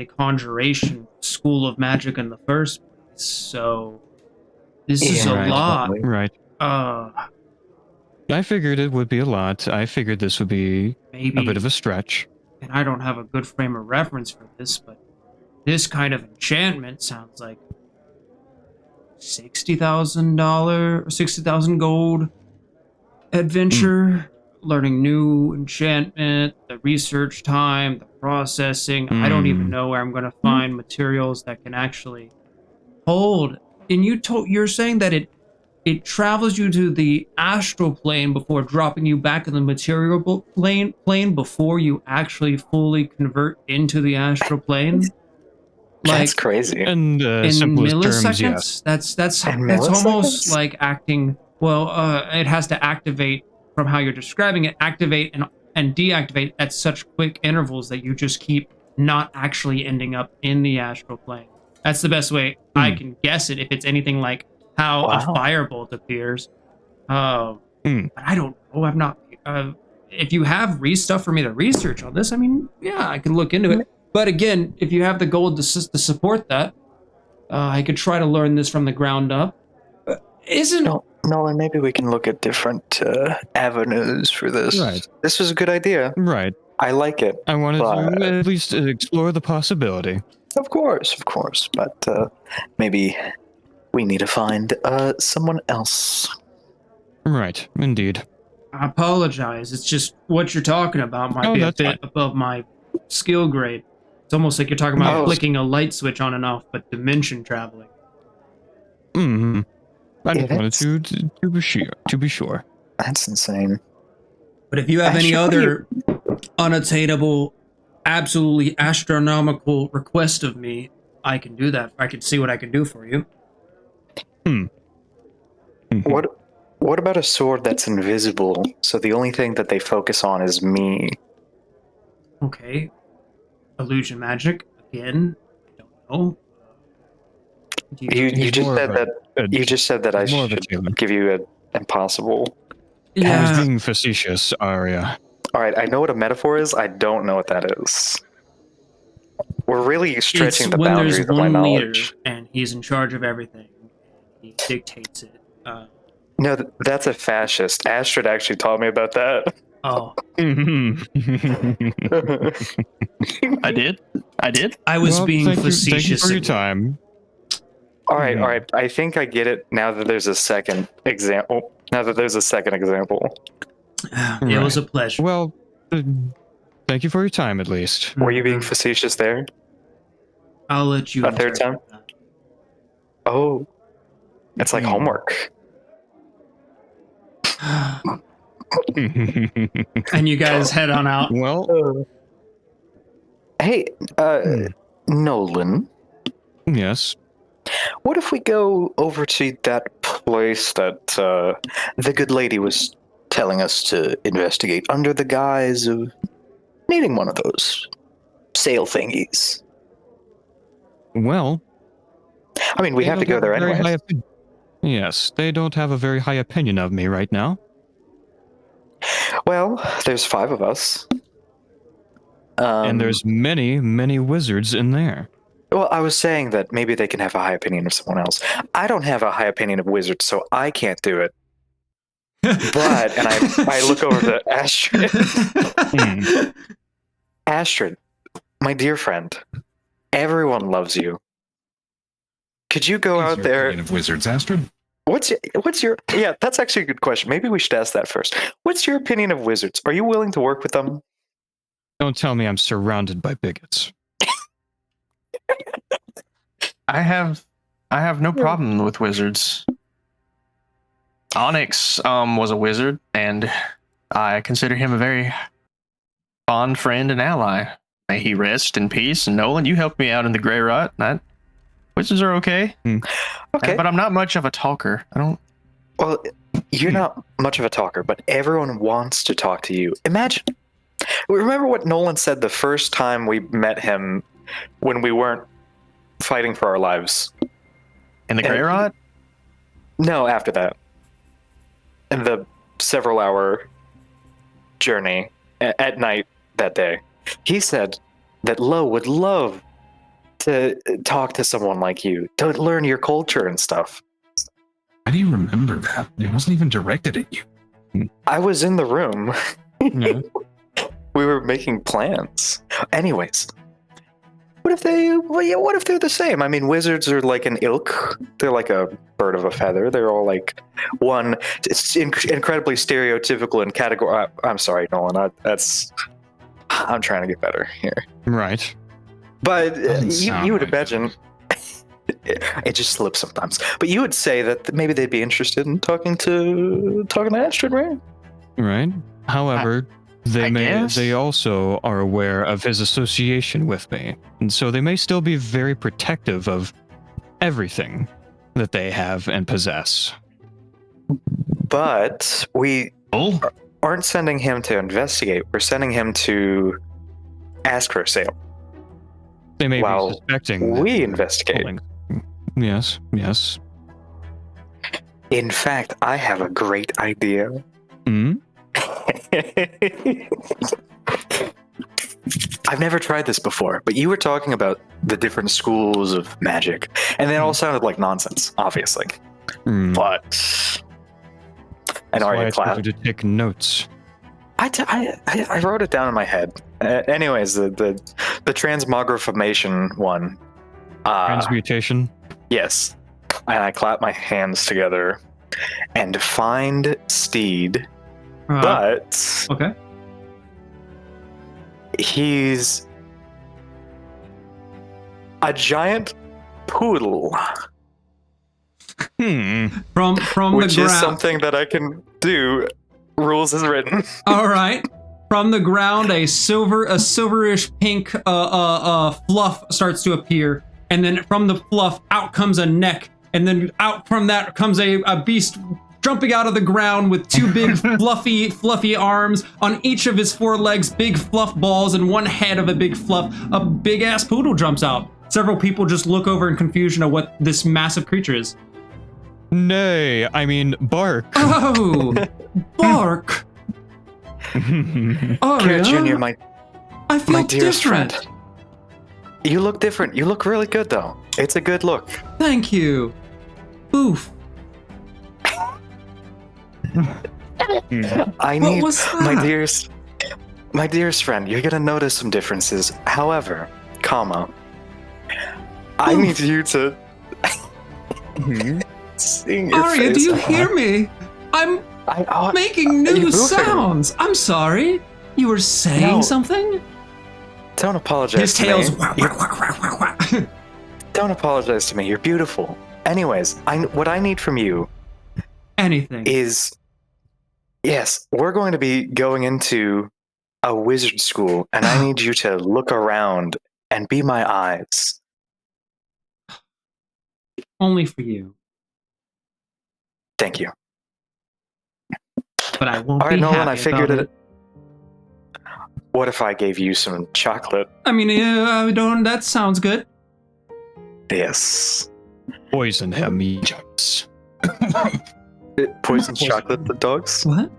conjuration school of magic in the first place. So this is a lot. Right. Uh, I figured it would be a lot. I figured this would be maybe a bit of a stretch. and I don't have a good frame of reference for this, but this kind of enchantment sounds like $60,000, 60,000 gold adventure, learning new enchantment, the research time, the processing. I don't even know where I'm going to find materials that can actually hold. And you're saying that it travels you to the astral plane before dropping you back in the material plane before you actually fully convert into the astral plane. That's crazy. And In simplest milliseconds. terms, yes. That's In almost milliseconds? like acting. Well, it has to activate from how you're describing it. Activate and deactivate at such quick intervals that you just keep not actually ending up in the astral plane. That's the best way I can guess it. If it's anything like how a Wow. firebolt appears. But I don't know. I'm not. If you have stuff for me to research on this, I mean, yeah, I could look into it. But again, if you have the gold to support that, I could try to learn this from the ground up. Nolan, maybe we can look at different avenues for this. Right. This was a good idea. Right. I like it. I wanted But- to at least explore the possibility. Of course. But maybe we need to find someone else. Right. Indeed. I apologize. It's just what you're talking about might Oh, be a that's bit above my skill grade. It's almost like you're talking about Oh. flicking a light switch on and off, but dimension traveling. Mm-hmm. I Yeah, just wanted to be sure. That's insane. But if you have any Actually, other unattainable, absolutely astronomical request of me, I can do that. I can see what I can do for you. What about a sword that's invisible? So the only thing that they focus on is me. Okay. Illusion magic again. I don't know. You He's just more said of a- that. You just said that I he's more of a should human. give you an impossible. I was Yeah. being facetious, Arya. All right, I know what a metaphor is. I don't know what that is. We're really stretching It's the when there's boundaries of my one leader knowledge. and he's in charge of everything. He dictates it. No, that's a fascist. Astrid actually taught me about that. Oh, I did. I was Well, being thank you facetious. for your again. time. All right. I think I get it now that there's a second example. It was a pleasure. Well, thank you for your time, at least. Were you being facetious there? I'll let you. A third time? interpret that. Oh, it's like homework. And you guys head on out. Well, Hey, Nolan, yes. what if we go over to that place that the good lady was telling us to investigate under the guise of needing one of those sail thingies? Well, I mean, we they have to don't go there a very anyway. high opinion. Yes, they don't have a very high opinion of me right now. Well, there's 5 of us. And there's many, many wizards in there. Well, I was saying that maybe they can have a high opinion of someone else. I don't have a high opinion of wizards, so I can't do it. But, and I look over to Astrid. Astrid, my dear friend, everyone loves you. Could you go out there? Of wizards, Astrid. What's your? Yeah, that's actually a good question. Maybe we should ask that first. What's your opinion of wizards? Are you willing to work with them? Don't tell me I'm surrounded by bigots. I have no problem with wizards. Onyx was a wizard, and I consider him a very fond friend and ally. May he rest in peace. And Nolan, you helped me out in the Grey Rot. Wizards are okay. Okay. But I'm not much of a talker. I don't. Well, you're not much of a talker, but everyone wants to talk to you. Imagine. Remember what Nolan said the first time we met him when we weren't fighting for our lives? In the Grey Rot? No, after that. In the several-hour journey at night that day. He said that Lo would love to talk to someone like you, to learn your culture and stuff. How do you remember that? It wasn't even directed at you. I was in the room. Yeah. We were making plans. Anyways, What if they? Well, yeah, what if they're the same? I mean, wizards are like an ilk. They're like a bird of a feather. They're all like one. It's incredibly stereotypical and category. I'm sorry, Nolan. I'm trying to get better here. Right. Doesn't But sound you would like imagine. It just slips sometimes. But you would say that maybe they'd be interested in talking to Astrid, right? Right. However, I guess. they also are aware of his association with me, and so they may still be very protective of everything that they have and possess. But we Oh, aren't sending him to investigate. We're sending him to ask for a sale. They may Wow. be suspecting that We they're investigate. pulling- Yes, yes. In fact, I have a great idea. Hmm? I've never tried this before, but you were talking about the different schools of magic, and they all sounded like nonsense, obviously. Hmm. But That's and why Arya I told clapped. you to take notes. I wrote it down in my head. Anyways, the transmogrification one. Transmutation. Yes, and I clap my hands together and find Steed, but Okay. he's a giant poodle, From which the is ground. something that I can do. Rules is written. All right. From the ground, a silverish pink fluff starts to appear, and then from the fluff out comes a neck, and then out from that comes a beast jumping out of the ground with two big fluffy arms on each of his four legs, big fluff balls, and one head of a big fluff. A big ass poodle jumps out. Several people just look over in confusion at what this massive creature is. Nay, I mean bark. Oh, bark! Kira Arya, Jr., I feel my dearest different. friend. You look different. You look really good, though. It's a good look. Thank you. Oof. I What need was my that? dearest friend. You're gonna notice some differences. However, I Oof. need you to sing your Arya, do face you off. hear me? I'm making are you new moving? sounds. I'm sorry. You were saying No. something? Don't apologize. His to tail's me. wah, wah, wah, wah, wah, wah. Don't apologize to me. You're beautiful. Anyways, what I need from you Anything. is, yes, we're going to be going into a wizard school, and I need you to look around and be my eyes. Only for you. Thank you. But I won't All right, be Nolan, happy I figured about it. What if I gave you some chocolate? I mean, I don't. That sounds good. Yes. Poison him, yes. Poison chocolate, the dogs? What?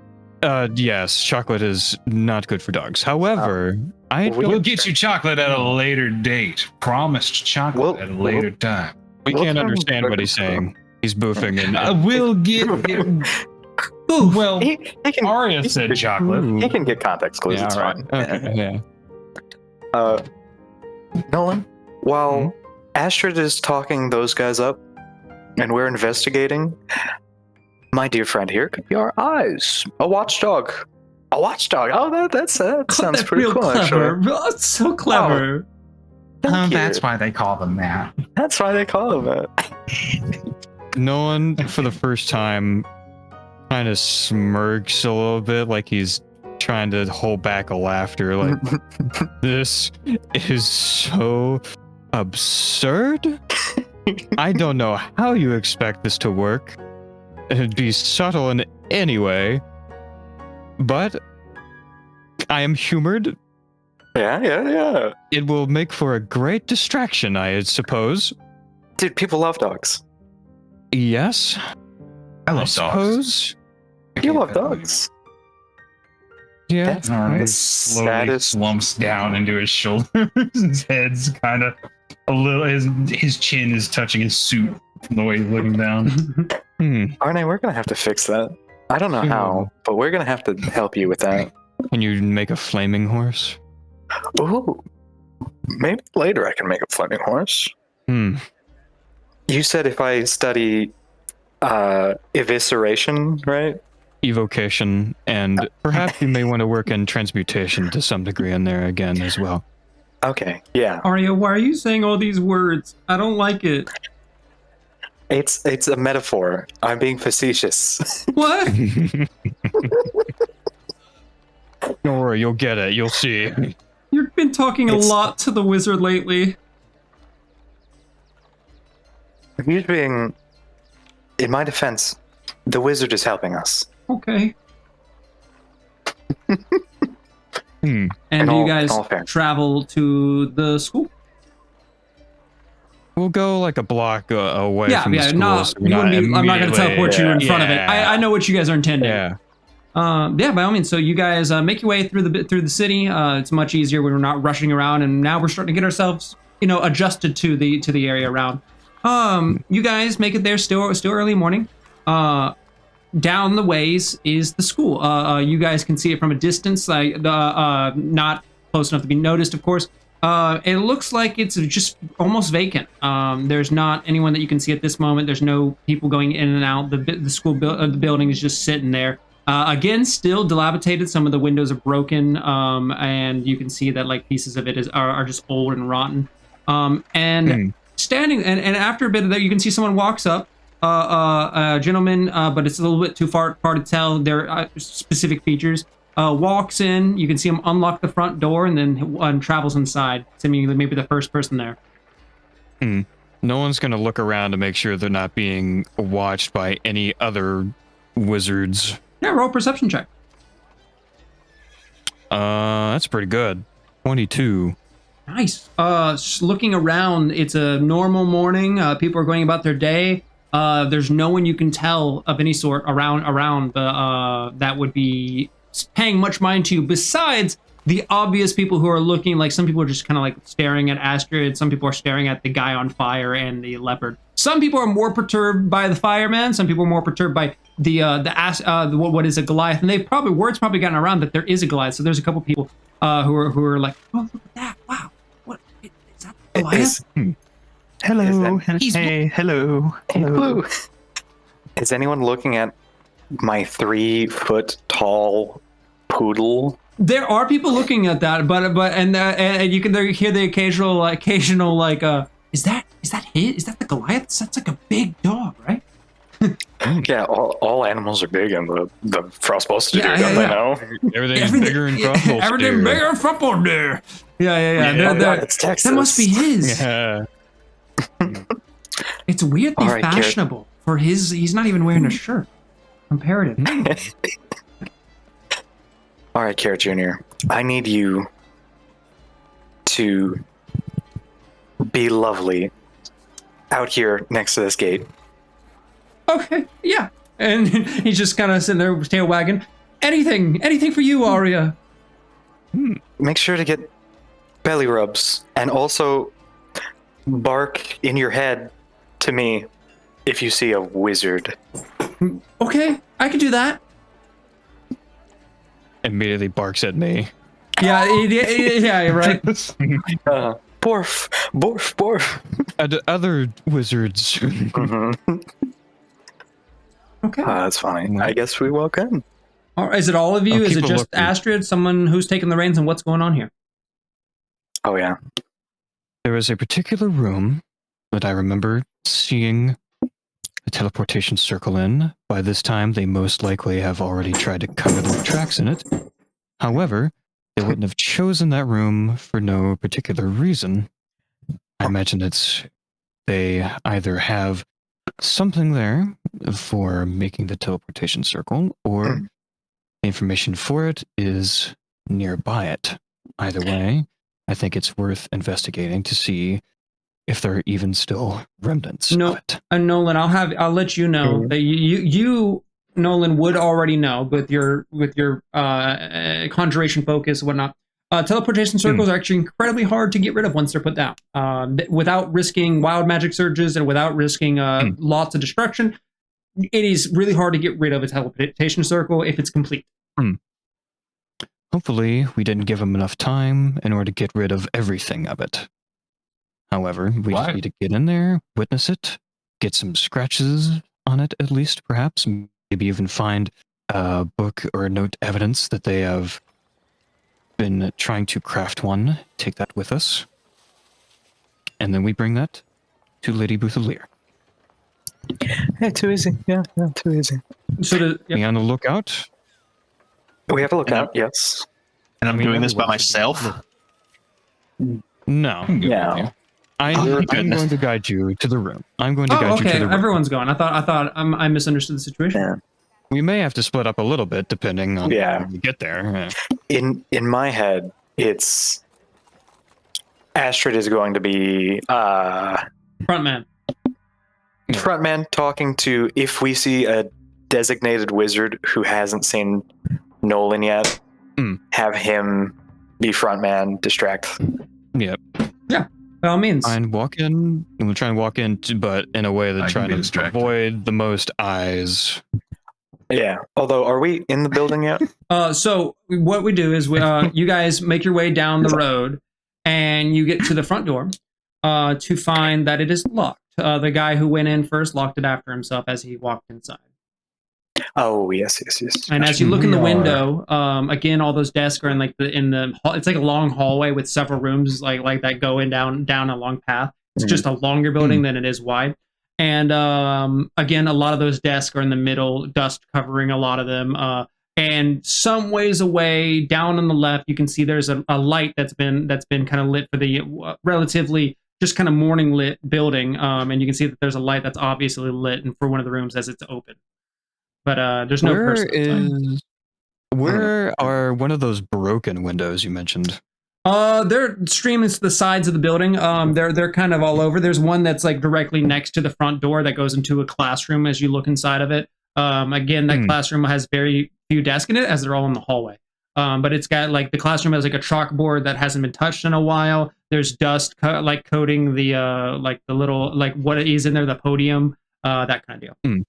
Yes, chocolate is not good for dogs. However, I we- we'll get you chocolate at a later date. Promised chocolate Well, at a later time. we We'll can't try and understand what he's saying. He's boofing and We'll get it. Oof. Well, He can, Arya said chocolate. Ooh. he can get context clues. Yeah, It's all right. fine. Okay, yeah. Nolan, while Astrid is talking those guys up and we're investigating, my dear friend here could be our eyes. A watchdog. A watchdog. Oh, that sounds That's pretty real cool, clever. actually. Oh, it's so clever. Thank you. That's why they call them that. That's why they call him that. Nolan, for the first time, kind of smirks a little bit, like he's trying to hold back a laughter. Like, this is so absurd. I don't know how you expect this to work. It'd be subtle in any way, but I am humored. Yeah. It will make for a great distraction, I suppose. Dude, people love dogs. Yes, I I love dogs. suppose. You love dogs. Yeah. That's Arya the slowly saddest. slumps down into his shoulders. His head's kind of a little. His chin is touching his suit from the way he's looking down. Arne, we're gonna have to fix that. I don't know how, but we're gonna have to help you with that. Can you make a flaming horse? Ooh, Maybe later I can make a flaming horse. Hmm. You said if I study evisceration, right? Evocation, and perhaps you may want to work in transmutation to some degree in there again as well. Okay, yeah. Arya, why are you saying all these words? I don't like it. It's a metaphor. I'm being facetious. What? Don't worry, you'll get it. You'll see. You've been talking a lot to the wizard lately. He's being, in my defense, the wizard is helping us. Okay. Hmm. And do you guys all fair. travel to the school? We'll go like a block away from the school. No, so we're you wouldn't be, I'm not going to teleport you in front of it. Yeah. I know what you guys are intending. Yeah. Yeah, by all means. So you guys make your way through the city. It's much easier when we're not rushing around, and now we're starting to get ourselves, adjusted to the area around. You guys make it there. Still early morning. Down the ways is the school. You guys can see it from a distance, not close enough to be noticed, of course. It looks like it's just almost vacant. There's not anyone that you can see at this moment. There's no people going in and out. The school the building is just sitting there. Again, still dilapidated. Some of the windows are broken, and you can see that like pieces of it are just old and rotten. Standing and after a bit of that, you can see someone walks up. A gentleman, but it's a little bit too far to tell their specific features. Walks in, you can see him unlock the front door and then travels inside, seemingly maybe the first person there. No one's going to look around to make sure they're not being watched by any other wizards. Yeah, roll a perception check. That's pretty good. 22. Nice. Looking around, it's a normal morning. People are going about their day. There's no one you can tell of any sort around that would be paying much mind to you, besides the obvious people who are looking. Like some people are just kind of like staring at Astrid. Some people are staring at the guy on fire and the leopard. Some people are more perturbed by the fireman. Some people are more perturbed by what is a Goliath. And word's probably gotten around that there is a Goliath. So there's a couple people who are like, oh, look at that! Wow, what is that? Goliath? Hello. Hello. Hello. Is anyone looking at my 3-foot tall poodle? There are people looking at that, but you can hear the occasional like is that his? Is that the Goliath? That's like a big dog, right? Yeah, all animals are big, and the frostbolts do, don't they know? Everything's bigger in Frostbolts. Everything bigger in Frostbolts, there. Yeah. It's Texas. That must be his. Yeah. It's weirdly All right, fashionable for his. He's not even wearing a shirt. Comparative. All right, Carrot Jr., I need you to be lovely out here next to this gate. Okay, yeah. And he's just kind of sitting there with his tail wagging. Anything for you, Arya. Make sure to get belly rubs, and also bark in your head to me if you see a wizard. Okay, I can do that. Immediately barks at me. Yeah, you're right. Borf, borf, borf. Other wizards. Okay. That's funny. I guess we walk in. All right, is it all of you? I'll Is keep it a just look. Astrid, someone who's taking the reins, and what's going on here? Oh, yeah. There is a particular room that I remember seeing a teleportation circle in. By this time, they most likely have already tried to cover their tracks in it. However, they wouldn't have chosen that room for no particular reason. I imagine they either have something there for making the teleportation circle, or the information for it is nearby it. Either way, I think it's worth investigating to see if there are even still remnants of it. Nolan, I'll let you know that you Nolan would already know with your conjuration focus and whatnot. Teleportation circles are actually incredibly hard to get rid of once they're put down. Without risking wild magic surges and without risking lots of destruction, it is really hard to get rid of a teleportation circle if it's complete. Hopefully, we didn't give him enough time in order to get rid of everything of it. However, we just What? need to get in there, witness it, get some scratches on it at least, perhaps. Maybe even find a book or note evidence that they have been trying to craft one. Take that with us. And then we bring that to Lady Boothalier. Hey, too easy. Yeah, too easy. So Be on the lookout. We have a look And out, yes. And I'm I mean, doing this by everyone should be myself. No. Yeah. I'm goodness. going to guide you to the room. I'm going to oh, guide you to okay. the room. Everyone's going. I thought I misunderstood the situation. Yeah. We may have to split up a little bit depending on Yeah. when we get there. Yeah. In my head, it's Astrid is going to be Front man. frontman talking to, if we see a designated wizard who hasn't seen Nolan yet, have him be frontman, distract. Yep. By all means. And walk in. And we'll try and walk in, but in a way that I can try be to distracted. avoid the most eyes. Yeah. Although, are we in the building yet? So what we do is you guys make your way down the road, and you get to the front door to find that it is locked. The guy who went in first locked it after himself as he walked inside. Oh, yes. And as you look in the We are- window, again, all those desks are in the hall. It's like a long hallway with several rooms like that going down a long path. It's just a longer building than it is wide. And again, a lot of those desks are in the middle, dust covering a lot of them. And some ways away, down on the left, you can see there's a light that's been kind of lit for the relatively just kind of morning lit building. And you can see that there's a light that's obviously lit and for one of the rooms as it's open. But there's no person inside. Where are one of those broken windows you mentioned? They're streaming to the sides of the building. They're kind of all over. There's one that's like directly next to the front door that goes into a classroom as you look inside of it. Again, that classroom has very few desks in it as they're all in the hallway. But it's got like the classroom has like a chalkboard that hasn't been touched in a while. There's dust coating the like the little like what is in there, the podium, that kind of deal.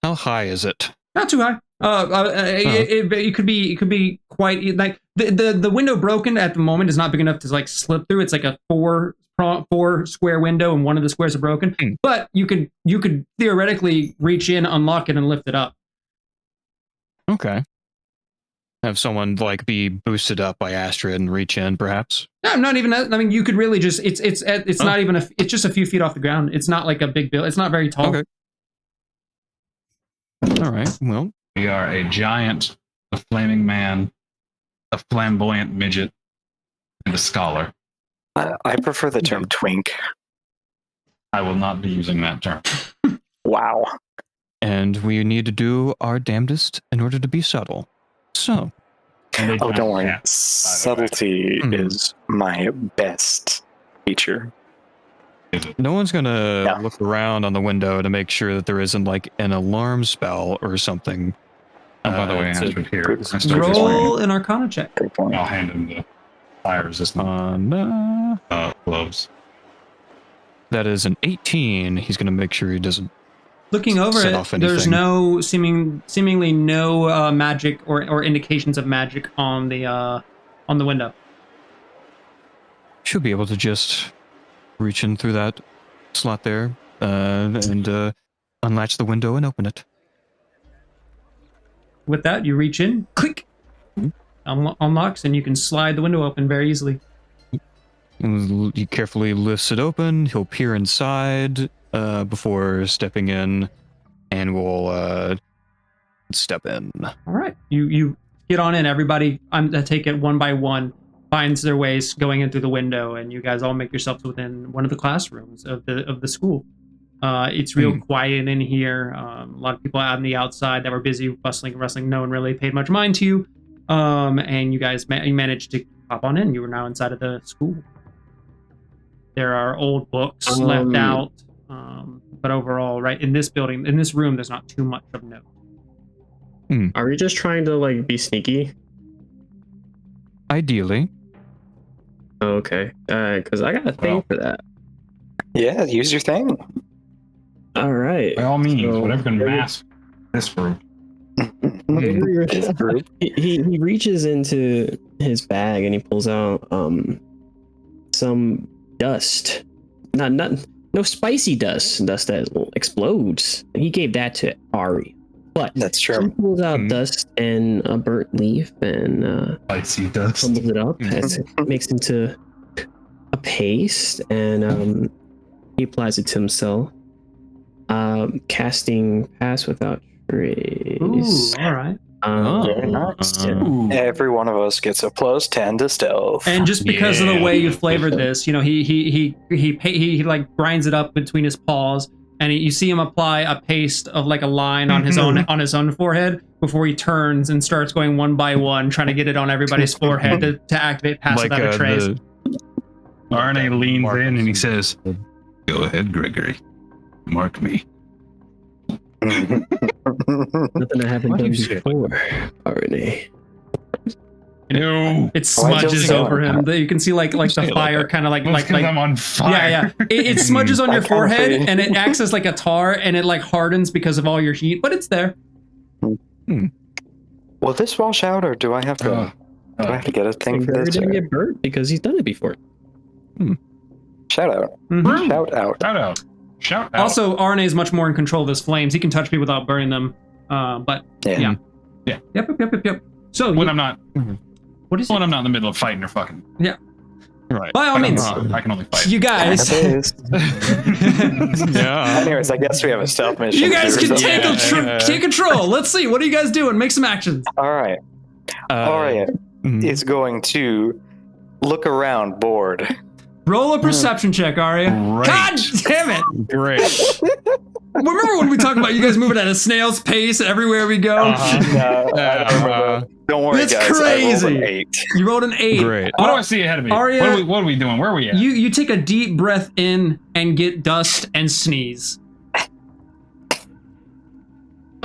How high is it? Not too high. It could be quite like the window broken at the moment is not big enough to like slip through. It's like a four square window, and one of the squares are broken. But you could theoretically reach in, unlock it, and lift it up. Okay. Have someone like be boosted up by Astrid and reach in, perhaps. No, not even. I mean, you could really just. It's not even it's just a few feet off the ground. It's not like a big build. It's not very tall. Okay. All right. Well, We are a giant, a flaming man, a flamboyant midget, and a scholar. I prefer the term twink. I will not be using that term. Wow. and we need to do our damnedest in order to be subtle. So, Oh, don't worry. Yeah, Subtlety is my best feature. no one's gonna Yeah. look around on the window to make sure that there isn't like an alarm spell or something. Oh, by the way, to- Astrid here. Good. I start this Roll an Arcana check. Good point. I'll hand him the fire resistant no. gloves. That is an 18. He's gonna make sure he doesn't. Looking over Set it, off there's anything. no seemingly no magic or indications of magic on the window. Should be able to just reach in through that slot there and unlatch the window and open it. With that, you reach in, click, unlocks, and you can slide the window open very easily. And he carefully lifts it open. He'll peer inside before stepping in, and we'll step in. All right, you get on in. Everybody, I take it one by one, finds their ways going in through the window, and you guys all make yourselves within one of the classrooms of the school. It's real quiet in here. A lot of people out on the outside that were busy bustling and wrestling. No one really paid much mind to you, and you guys you managed to hop on in. You are now inside of the school. There are old books left out, but overall, right in this building, in this room, there's not too much of note. Are we just trying to like be sneaky? Ideally, Okay. Because I got a thing Well. for that. Yeah, use your thing. All right. By all means, So- whatever can mask this group. Gregory, he reaches into his bag and he pulls out some dust. No spicy dust that explodes. He gave that to Ari. But That's he true. pulls out dust and a burnt leaf and Spicy dust. crumbles it up. Makes into a paste and he applies it to himself. Casting Pass Without Trace. Ooh, all right. Very nice. Every one of us gets a +10 to stealth. And just because of the way you flavored this, you know, he like grinds it up between his paws, and you see him apply a paste of like a line on his own forehead before he turns and starts going one by one, trying to get it on everybody's forehead to activate Pass Without a Trace. RNA leans in and he says, "Go ahead, Gregory. Mark me." Nothing I haven't done before. RNA. No. It smudges over him. You can see like the fire kind of like I'm on fire. yeah. It smudges on your forehead and it acts as like a tar and it like hardens because of all your heat, but it's there. Will this wash out, or do I have to? Do I have to get a thing for Gregory this? didn't or- get burnt because he's done it before. Shout out! Mhm. Shout out! Shout out. Shout out. Also, RNA is much more in control of his flames. He can touch people without burning them. But yeah. Yep. So when I'm not what is it? when I'm not in the middle of fighting or fucking. Yeah. Right. By all means, I can only fight. you guys. Yeah. Anyways, I guess we have a stealth mission. You guys too, can so- take control. Let's see. What are you guys doing? Make some actions. All right. Aria is going to look around, bored. Roll a perception check, Arya. Great. God damn it! Great. Remember when we talked about you guys moving at a snail's pace everywhere we go? No, I don't remember. Don't worry, That's guys. crazy. I rolled an 8. You rolled an 8. Great. What do I see ahead of me? Arya- What are we doing? Where are we at? You take a deep breath in and get dust and sneeze.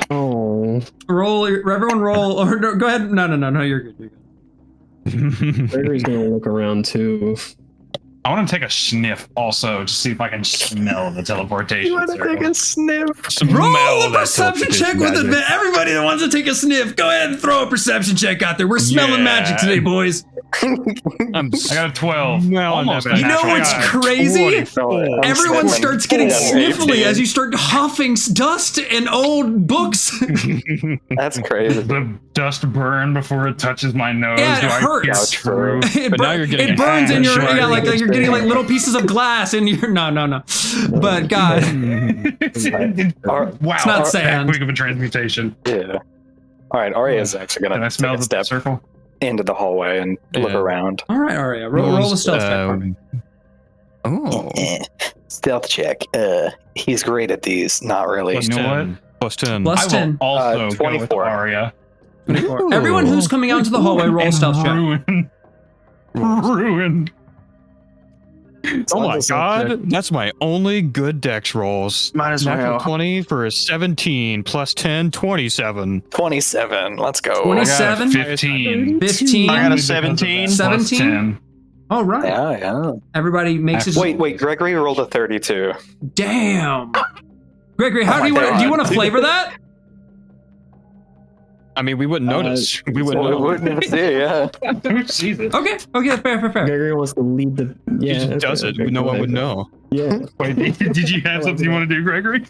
Oh, Everyone roll. Or no, go ahead. No, you're good. Gregory's gonna look around too. I want to take a sniff also to see if I can smell the teleportation. circle. sniff? Roll Smell a that perception check teleportation with magic. advantage. Everybody that wants to take a sniff, go ahead and throw a perception check out there. We're smelling Yeah. magic today, boys. I'm I got a 12. No, Almost never. a You know natural what's guy. crazy? Everyone starts getting sniffly sniffly as you start huffing dust and old books. That's crazy. The dust burn before it touches my nose. Yeah, it Do I hurts. pierce through? It, But now you're getting it burns in your ash. like you're getting like little pieces of glass in your no. But God, Wow, It's not that sand. quick of a transmutation. Yeah. All right, Aria is actually Can I gonna smell take a the step circle? into the hallway and look Yeah. around. all right, Aria, roll a stealth check for me. Oh. Stealth check. He's great at these. Not really. Plus You know 10. Plus 10. Plus I will 10. also go with 24. Aria. 24. Everyone who's coming out into the hallway, roll a And stealth check. Ruin. Oh my god, that's my only good dex rolls. Might as Natural well. 20 for a 17 plus 10, 27. 27. Let's go. 27? 15. 15. I got a 17. 17? All right. Yeah. Everybody makes it. Wait. Gregory rolled a 32. Damn. Gregory, how Oh do you my want? Do you God. want to flavor that? I mean, we wouldn't notice. We wouldn't Well, know. wouldn't see, yeah. Who sees it? Okay. Fair. Gregory wants to lead the. He Yeah, just that's does right. it. No one would know. Yeah. Wait, did you have something you want to do, Gregory?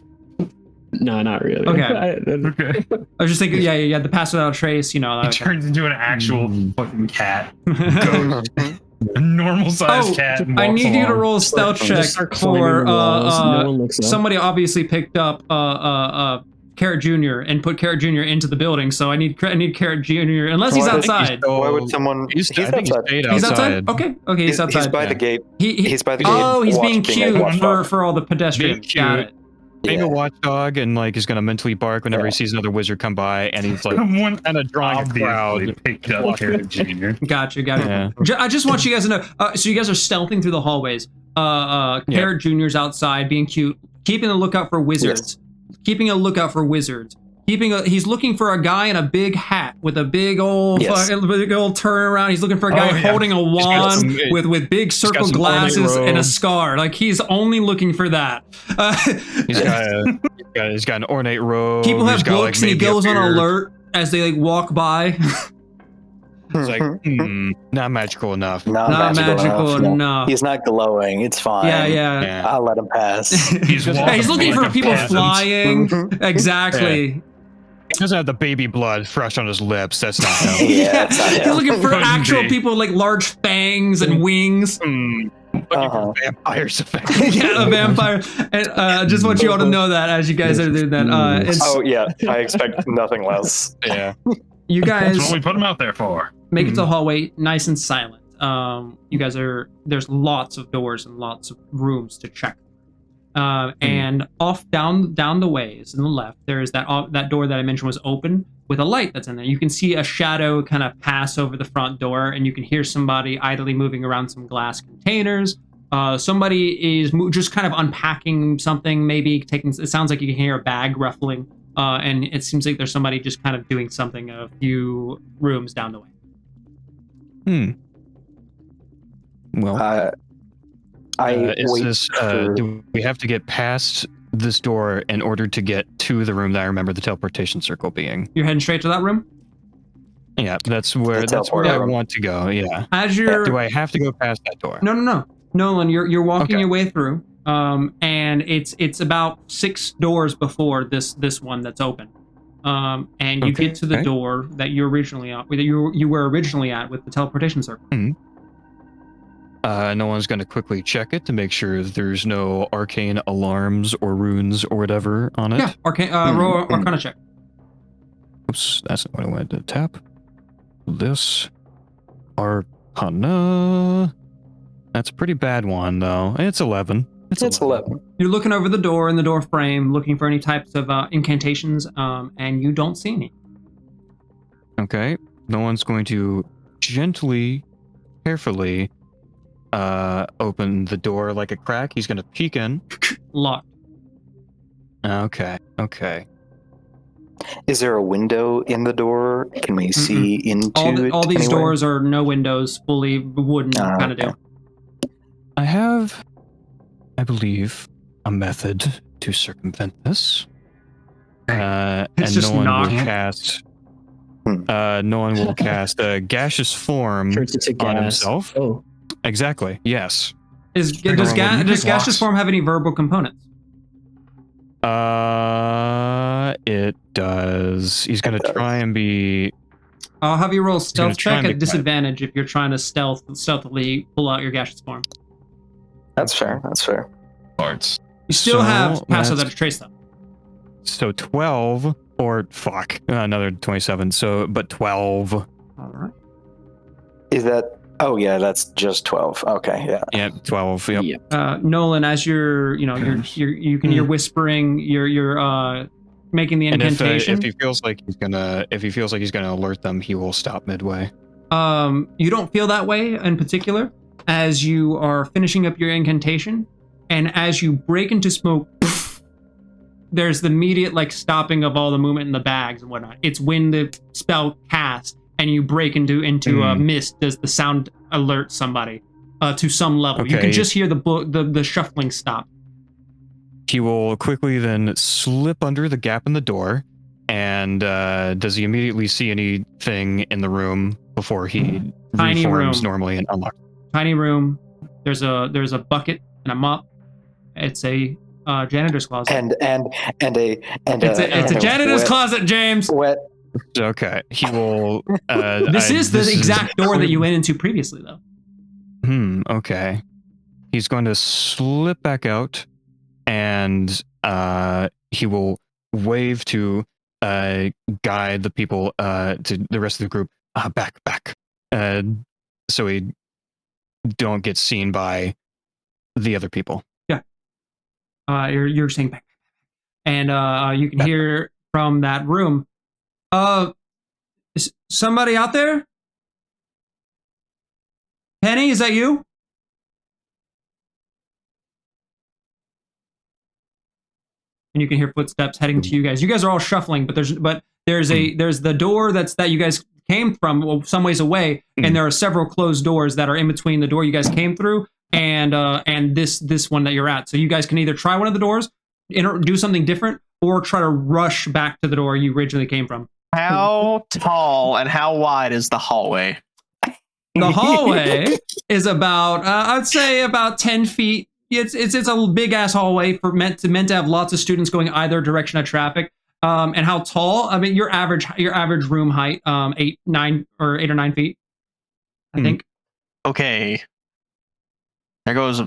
No, not really. Okay. Okay. I was just thinking, yeah, the pass without a trace, you know. He turns into an actual fucking cat. Oh, A normal sized cat. and I walks need you to along. roll a stealth check Just start climbing for the walls. No one looks up. somebody obviously picked up Carrot Jr. and put Carrot Jr. into the building, so I need Carrot Jr. unless he's Well, I think outside. Why would someone? I think he outside. stayed He's outside. outside. Okay, he's outside. He's by the gate. He's by the gate. Oh, he's being watching cute a watchdog. for all the pedestrians. Being Got cute. it. Being Yeah. a watchdog and like is gonna mentally bark whenever Yeah. he sees another wizard come by, and he's like Someone kind of drawing a obviously crowd. picked up Carrot Jr. Got it. Yeah. I just want you guys to know. So you guys are stealthing through the hallways. Carrot Jr.'s outside, being cute, keeping a lookout for wizards. Keeping a lookout for wizards. he's looking for a guy in a big hat with a big old Yes. big old turnaround. He's looking for a guy Oh, yeah. holding a got wand some- with big circle some ornate glasses and a robe. scar. Like he's only looking for that. He's got an ornate robe. People he's have got, books and he maybe a goes on beard. alert as they like walk by. It's like, not magical enough. Not magical No. enough. He's not glowing. It's fine. Yeah. Yeah. I'll let him pass. He's Yeah, he's looking walking for like a people peasant. flying. Exactly. He doesn't have the baby blood fresh on his lips. That's not him. Yeah, it's not He's him. looking for Couldn't actual be. people with like large fangs and wings. Looking Uh-huh. for vampires. Yeah, a vampire. And just want you all to know that as you guys are doing that. It's Oh yeah, I expect nothing less. Yeah. you That's guys what we put him out there for. make it to the hallway, nice and silent. You guys there's lots of doors and lots of rooms to check. And off down the ways in the left, there is that door that I mentioned was open with a light that's in there. You can see a shadow kind of pass over the front door, and you can hear somebody idly moving around some glass containers. Somebody is just kind of unpacking something, maybe taking. It sounds like you can hear a bag ruffling, and it seems like there's somebody just kind of doing something a few rooms down the way. Well, is wait this? for- Do we have to get past this door in order to get to the room that I remember the teleportation circle being? You're heading straight to that room. Yeah, that's where I teleporter room. want to go. Yeah. As you're Do I have to go past that door? No. Nolan, you're walking Okay. your way through. And it's about 6 doors before this one that's open. And you get to the Okay. door that you were originally at with the teleportation circle. No one's going to quickly check it to make sure there's no arcane alarms or runes or whatever on it. Yeah, roll Arcana check. Oops, that's not what I wanted to tap. This Arcana. That's a pretty bad one, though. It's 11. It's 11. You're looking over the door in the door frame, looking for any types of incantations, and you don't see any. Okay. No one's going to gently, carefully open the door like a crack. He's going to peek in. Locked. Okay. Is there a window in the door? Can we see into All it these anywhere? doors are no windows, fully wooden kind of okay. deal. I have, I believe, a method to circumvent this. And just no one knock. will cast. No one will cast a gaseous form Turns into on gas. himself. Oh. Exactly. Yes. Does Everyone wouldn't gaseous blocks. form have any verbal components? It does. He's gonna try and be. I'll have you roll gonna stealth try check and at be quiet. disadvantage if you're trying to stealthily pull out your gaseous form. That's fair. That's fair. Parts. You still So have passive that's- that trace though. So 12 or fuck another 27. So but 12. All right. Is that? Oh yeah, that's just 12. Okay, yeah. Yeah, 12. Yep. Nolan, as you're whispering, you're making the And incantation. if he feels like he's gonna alert them, he will stop midway. You don't feel that way in particular as you are finishing up your incantation, and as you break into smoke, there's the immediate like stopping of all the movement in the bags and whatnot. It's when the spell casts and you break into mist. Does the sound alert somebody to some level? You can Okay. just hear the shuffling stop. He will quickly then slip under the gap in the door. And does he immediately see anything in the room before he Tiny reforms room. normally and unlocks? Tiny room. There's a bucket and a mop. It's a janitor's closet. And It's a janitor's closet, James. Wet. Okay, he will. This is the exact door that you went into previously, though. Okay. He's going to slip back out, and he will wave to guide the people to the rest of the group back, so he don't get seen by the other people. You're saying back, and you can hear from that room. Is somebody out there? Penny, is that you? and you can hear footsteps heading to you guys. You guys are all shuffling, but there's the door that you guys came from, well, some ways away, and there are several closed doors that are in between the door you guys came through and this one that you're at. So you guys can either try one of the doors, do something different, or try to rush back to the door you originally came from. How tall and how wide is the hallway? The hallway is about, I'd say about 10 feet. It's a big ass hallway meant to have lots of students going either direction of traffic. And how tall? I mean, your average room height, 8 or 9 feet, I think. Okay. There goes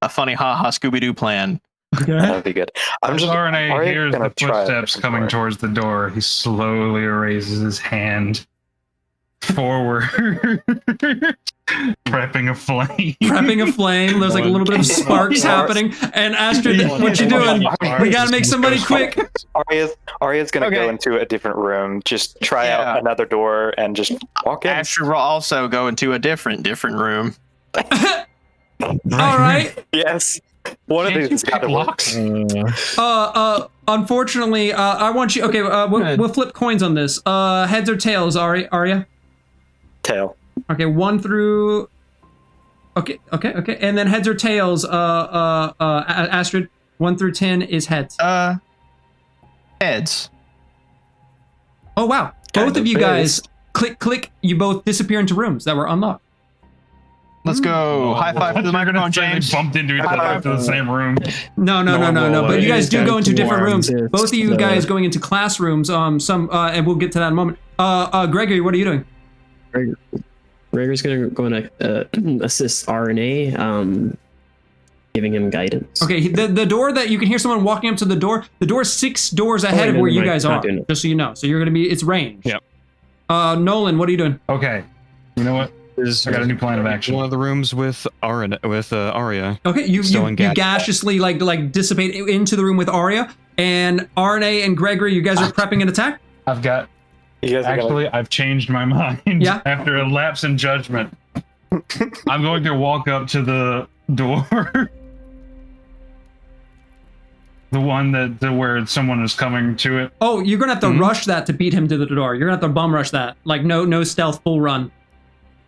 a funny haha Scooby-Doo plan. That'd be good. As RNA hears the try a footsteps different coming door. towards the door, he slowly raises his hand forward, prepping a flame. Prepping a flame. There's like a little bit of sparks happening. And Astrid, what you doing? We gotta make somebody quick. Arya's gonna go into a different room, just try out another door, and just walk in. Astrid will also go into a different room. All right. Yes. One of these has got to work. Unfortunately, I want you. Okay, we'll flip coins on this. Heads or tails, Arya? Tail. Okay, 1 through. Okay, and then heads or tails, Astrid. 1 through 10 is heads. Heads. Oh wow! Both of you guys, click. You both disappear into rooms that were unlocked. Let's go. High five to the microphone, James. They bumped into each other into the same room. No. But you guys do go into different rooms. It's, Both of you guys going into classrooms. And we'll get to that in a moment. Gregory, what are you doing? Gregor's going to assist RNA, giving him guidance. Okay, the door that you can hear someone walking up to the door. The door is 6 doors ahead of where you guys are. Just so you know. So you're gonna be. It's range. Yep. Nolan, what are you doing? Okay. You know what? I got a new plan of action. One of the rooms with Arya. Okay, you gaseously like dissipate into the room with Arya and RNA and Gregory. You guys are prepping an attack. I've changed my mind. Yeah. After a lapse in judgment, I'm going to walk up to the door, the one that where someone is coming to it. Oh, you're gonna have to rush that to beat him to the door. You're gonna have to bum rush that. Like no stealth, full run.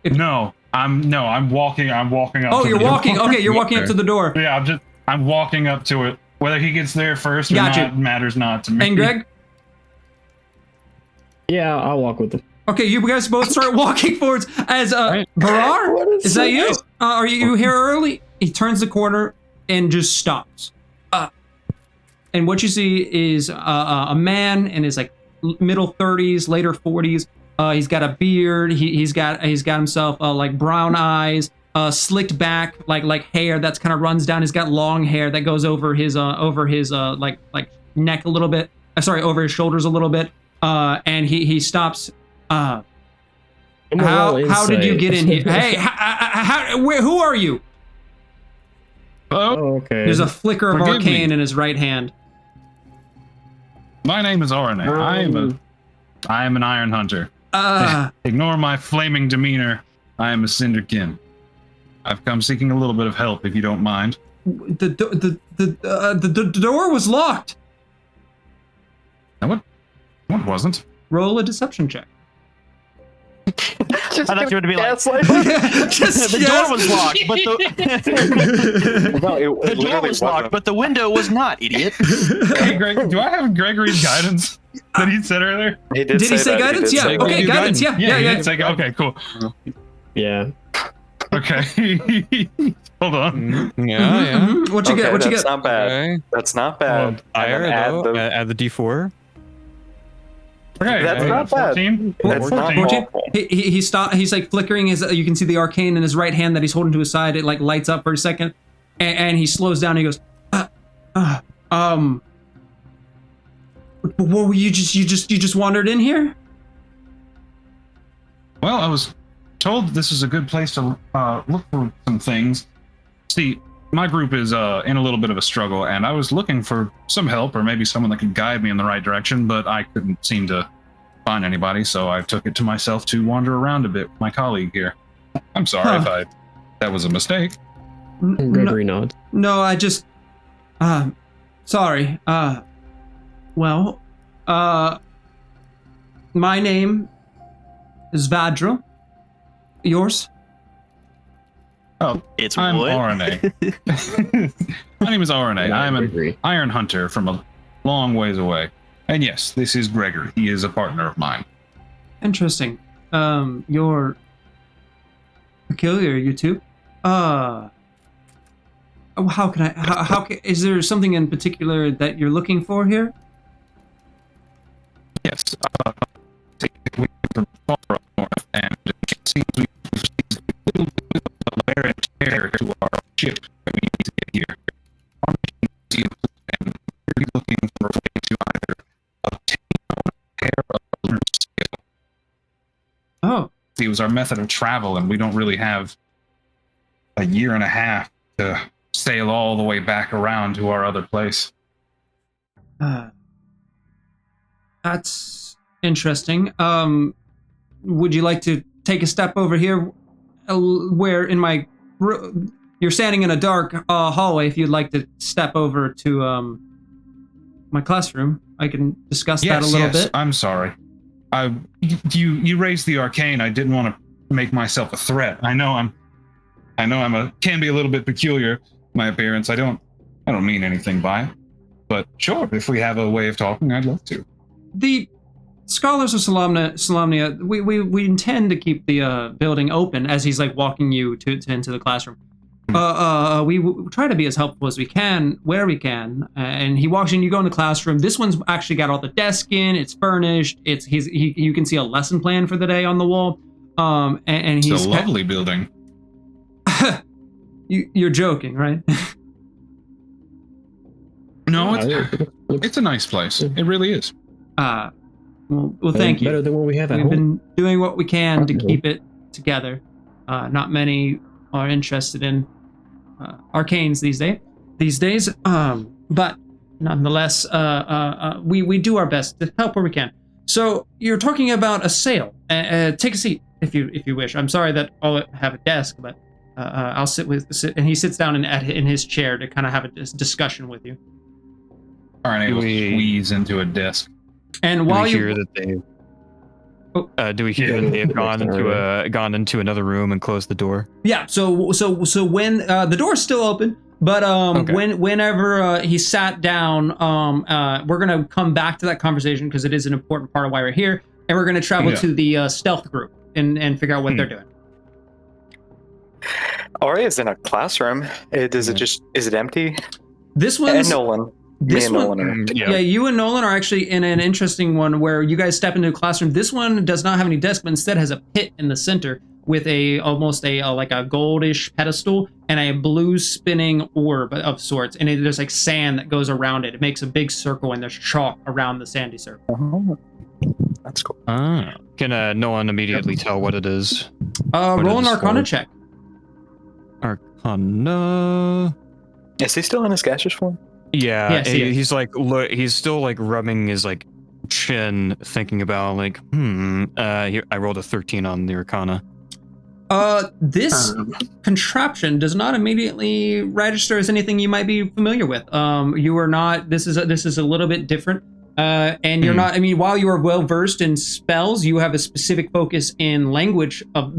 I'm walking up. Oh, to you're the walking. door. Okay, you're walking up to the door. Yeah, I'm walking up to it. Whether he gets there first or not matters not to me. And Greg? Yeah, I'll walk with him. Okay, you guys both start walking forwards as Barar? Is that you? Are you here early? He turns the corner and just stops. And what you see is a man in his like middle 30s, later 40s. He's got a beard. He's got himself like brown eyes, slicked back like hair that's kind of runs down. He's got long hair that goes over his like neck a little bit. Over his shoulders a little bit. And he stops. How did you get in here? Hey, who are you? Hello? Okay. There's a flicker of Forgive arcane me. in his right hand. My name is RNA. I am an Iron Hunter. Ignore my flaming demeanor. I am a Cinderkin. I've come seeking a little bit of help, if you don't mind. The door was locked. What wasn't? Roll a deception check. I thought you were to be like, Just, the door was locked, but No, the door was locked, but the window was not, idiot. Hey, Greg, do I have Gregory's guidance that he said earlier? Did he say guidance? Yeah. Okay, guidance. Yeah. He did say, okay, cool. Yeah. Okay. Hold on. Yeah. What you get? What you That's get? not bad. Okay. That's not bad. Higher, And though. then Add the D4. Okay, That's not bad. 14. That's not 14. awful. He stopped. He's like flickering his. You can see the arcane in his right hand that he's holding to his side. It like lights up for a second, and he slows down. And he goes, What were you just wandered in here? Well, I was told this is a good place to look for some things. See, my group is in a little bit of a struggle, and I was looking for some help or maybe someone that could guide me in the right direction, but I couldn't seem to find anybody, so I took it to myself to wander around a bit with my colleague here. I'm sorry if that was a mistake. Gregory nods. No, I just. Sorry. Well, my name is Vadra. Yours? Oh, It's I'm what? RNA. My name is RNA. I'm an Gregory. iron hunter from a long ways away. And yes, this is Gregory. He is a partner of mine. Interesting. You're peculiar, you two. How can I? Is there something in particular that you're looking for here? Yes. We from far up north, and it seems we've received a little bit of wear and tear to our ship that we need to get here. Our mission seems, and we're looking for a way to either obtain a pair of lunar scale. Oh, It was our method of travel, and we don't really have a year and a half to sail all the way back around to our other place. that's interesting. Would you like to take a step over here, where in my you're standing in a dark hallway? If you'd like to step over to my classroom, I can discuss that a little bit. I'm sorry. You raised the arcane. I didn't want to make myself a threat. I know I'm can be a little bit peculiar, my appearance. I don't mean anything by it. But sure, if we have a way of talking, I'd love to. The Scholars of Solamnia, we intend to keep the building open as he's like walking you into the classroom. We try to be as helpful as we can where we can. And he walks in, you go in the classroom. This one's actually got all the desks in. It's furnished. You can see a lesson plan for the day on the wall. And he's It's a lovely building. You're joking, right? No, Looks it's a nice place. It really is. Well, thank you. Better than what we have at We've home. been doing what we can to Okay. keep it together. Not many are interested in arcanes these days. But nonetheless, we do our best to help where we can. So you're talking about a sale. Take a seat if you wish. I'm sorry that I'll have a desk, but I'll sit, and he sits down in his chair to kind of have a discussion with you. Aren't able to squeeze into a desk. And Do while we you hear that they? Do we hear that they've gone into another room and closed the door? Yeah. So when the door's still open, but Okay. whenever he sat down, we're gonna come back to that conversation because it is an important part of why we're here, and we're gonna travel to the stealth group and figure out what they're doing. Ori is in a classroom. Is it empty? This And one's Nolan. this Me and one- Nolan are. yeah. You and Nolan are actually in an interesting one where you guys step into a classroom. This one does not have any desk, but instead has a pit in the center with almost like a goldish pedestal and a blue spinning orb of sorts, and there's like sand that goes around it. It makes a big circle, and there's chalk around the sandy circle. Oh, that's cool. Can no one immediately tell what it is? What Roll an is this Arcana for? check. Arcana. Is he still in his gaseous form? Yeah, Yes, he is. he's like he's still like rubbing his like chin, thinking about like I rolled a 13 on the Arcana. This contraption does not immediately register as anything you might be familiar with. You are not. This is a little bit different. And you're not. I mean, while you are well versed in spells, you have a specific focus in language of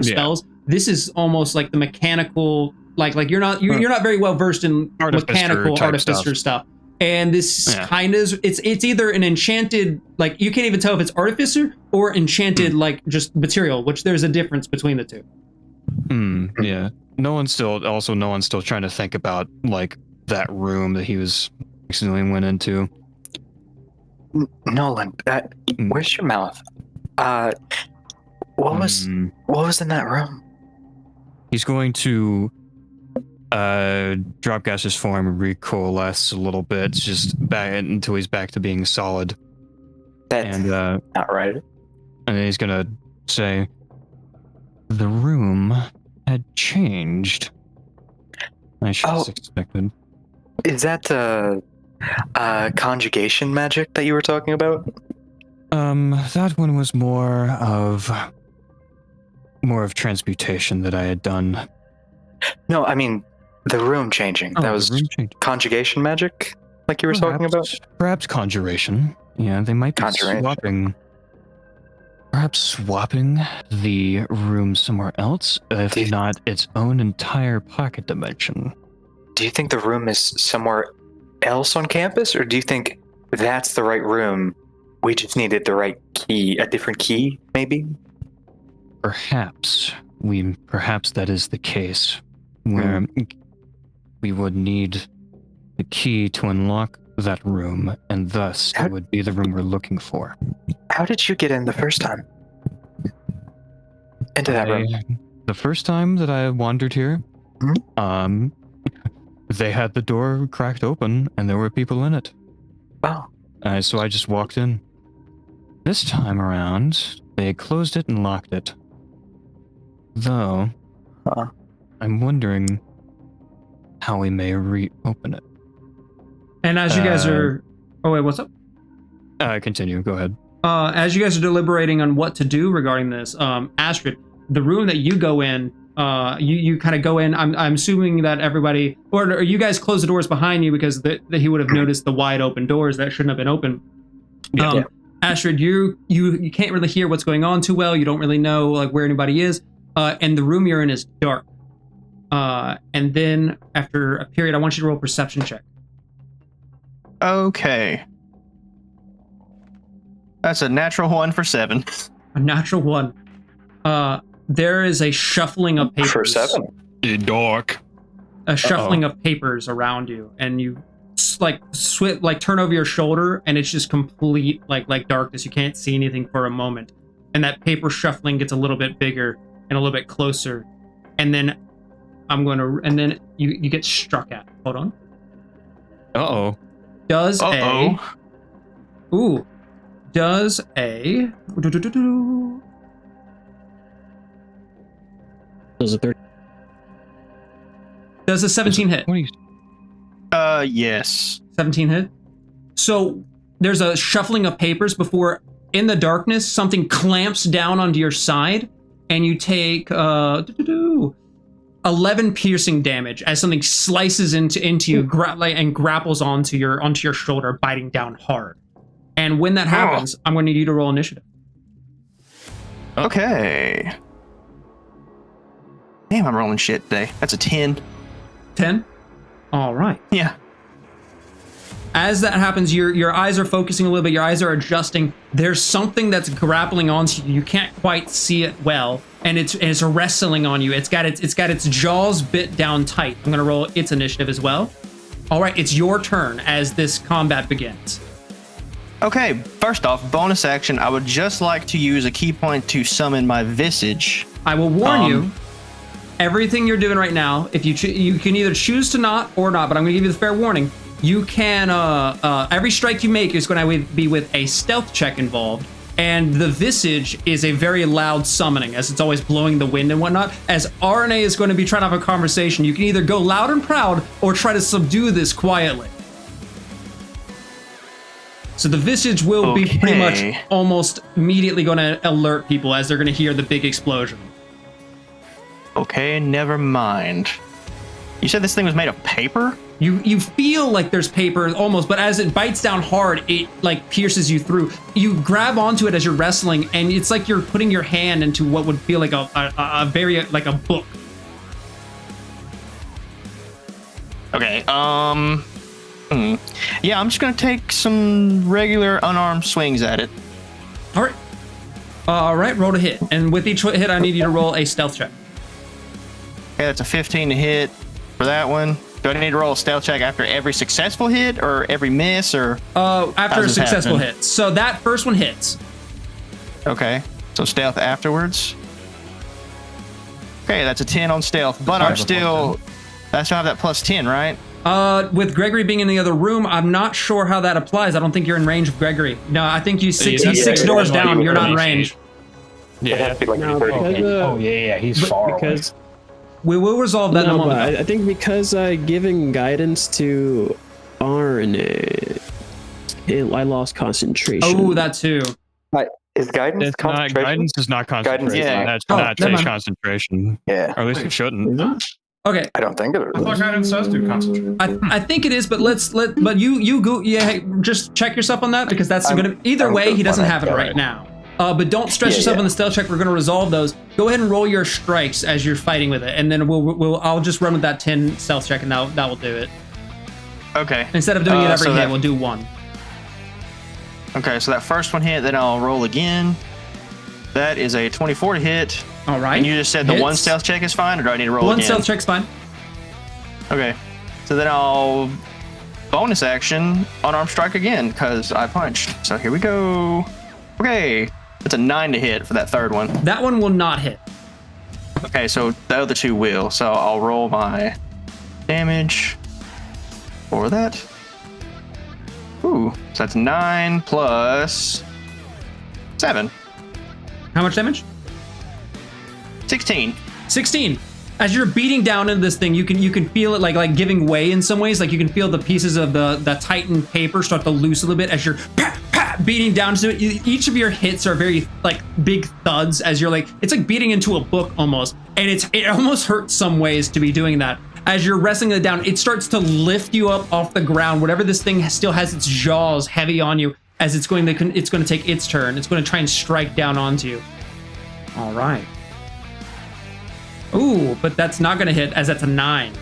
spells. This is almost like the mechanical. Like you're not very well versed in mechanical artificer stuff. And this kind of it's either an enchanted, like you can't even tell if it's artificer or enchanted like just material, which there's a difference between the two. Yeah. No one's still trying to think about like that room that he was recently went into. Nolan, where's your mouth? What was in that room? He's going to drop gaseous form and recoalesce a little bit, just back until he's back to being solid. That's not right. And then he's gonna say, "The room had changed." I should have expected. Is that conjugation magic that you were talking about? That one was more of transmutation that I had done. No, I mean the room changing. That was the room changed. conjugation magic, like you were talking about? Perhaps conjuration. Yeah, they might be Conjuration. swapping the room somewhere else, if not its own entire pocket dimension. Do you think the room is somewhere else on campus, or do you think that's the right room? We just needed the right key, a different key, maybe? Perhaps that is the case, where we would need the key to unlock that room, and thus it would be the room we're looking for. How did you get in the first time? Into that room? The first time that I wandered here, they had the door cracked open, and there were people in it. Oh. So I just walked in. This time around, they closed it and locked it. Though, I'm wondering how we may reopen it. And as you guys are... Oh, wait, what's up? Continue, go ahead. As you guys are deliberating on what to do regarding this, Astrid, the room that you go in, you kind of go in. I'm assuming that everybody... Or you guys close the doors behind you because he would have noticed the wide open doors that shouldn't have been open. Yeah. Astrid, you can't really hear what's going on too well. You don't really know like where anybody is. And the room you're in is dark. And then after a period, I want you to roll a perception check. Okay. That's a natural 1 for 7. A natural 1. There is a shuffling of papers. For 7? Dark. A shuffling of papers around you, and you turn over your shoulder, and it's just complete like darkness. You can't see anything for a moment, and that paper shuffling gets a little bit bigger and a little bit closer, and then you get struck at. Hold on. Uh-oh. Does a Those are 30. Does a 17 hit? Yes. 17 hit. So there's a shuffling of papers before, in the darkness, something clamps down onto your side, and you take 11 piercing damage as something slices into you and grapples onto your shoulder, biting down hard. And when that happens, I'm going to need you to roll initiative. Okay. Damn, I'm rolling shit today. That's a 10. 10? All right. Yeah. As that happens, your eyes are focusing a little bit. Your eyes are adjusting. There's something that's grappling onto you. You can't quite see it well, and it's wrestling on you. It's got its jaws bit down tight. I'm gonna roll its initiative as well. All right, it's your turn as this combat begins. Okay, first off, bonus action. I would just like to use a key point to summon my visage. I will warn you. Everything you're doing right now, if you can either choose to not or not, but I'm gonna give you the fair warning. You can, every strike you make is going to be with a stealth check involved, and the visage is a very loud summoning, as it's always blowing the wind and whatnot. As RNA is going to be trying to have a conversation, you can either go loud and proud or try to subdue this quietly. So the visage will be pretty much almost immediately going to alert people as they're going to hear the big explosion. Okay, never mind. You said this thing was made of paper? You feel like there's paper almost, but as it bites down hard, it like pierces you through. You grab onto it as you're wrestling, and it's like you're putting your hand into what would feel like a very like a book. Okay. Yeah, I'm just gonna take some regular unarmed swings at it. All right. Roll to hit, and with each hit, I need you to roll a stealth check. Okay, that's a 15 to hit for that one. Do I need to roll a stealth check after every successful hit or every miss, or after a successful hit? So that first one hits. Okay, so stealth afterwards. Okay, that's a 10 on stealth, but I still have that plus 10, right? With Gregory being in the other room, I'm not sure how that applies. I don't think you're in range of Gregory. No, I think he's six doors down. You're not in range. Yeah, he's far away. We will resolve that in a moment. I think because giving guidance to RNA, I lost concentration. Oh, that too. Is guidance concentration? Guidance is not concentration. Yeah. That's not concentration. Yeah. Or at least it shouldn't. Okay. I don't think it I thought guidance does do concentration. I think it is, but but you go, yeah, hey, just check yourself on that, because that's gonna, either I'm way, good he doesn't on have it that, right right. now. But don't stress yourself on the stealth check. We're gonna resolve those. Go ahead and roll your strikes as you're fighting with it, and then I'll just run with that 10 stealth check, and that will do it. Okay. Instead of doing it every so hit, that- we'll do one. Okay, so that first one hit, then I'll roll again. That is a 24 to hit. All right. And you just said the one Hits. stealth check is fine, or do I need to roll One again? stealth check's fine. Okay. So then I'll bonus action unarmed strike again because I punched. So here we go. Okay. It's a 9 to hit for that third one. That one will not hit. Okay, so the other two will. So I'll roll my damage for that. Ooh. So that's 9 plus 7. How much damage? 16. 16. As you're beating down into this thing, you can feel it like giving way in some ways. Like you can feel the pieces of the tightened paper start to loose a little bit as you're beating down to it. Each of your hits are very like big thuds as you're like, it's like beating into a book almost, and it almost hurts some ways to be doing that. As you're wrestling it down, it starts to lift you up off the ground. Whatever this thing still has its jaws heavy on you, as it's going to take its turn. It's going to try and strike down onto you. All right. Ooh, but that's not going to hit, as that's a 9.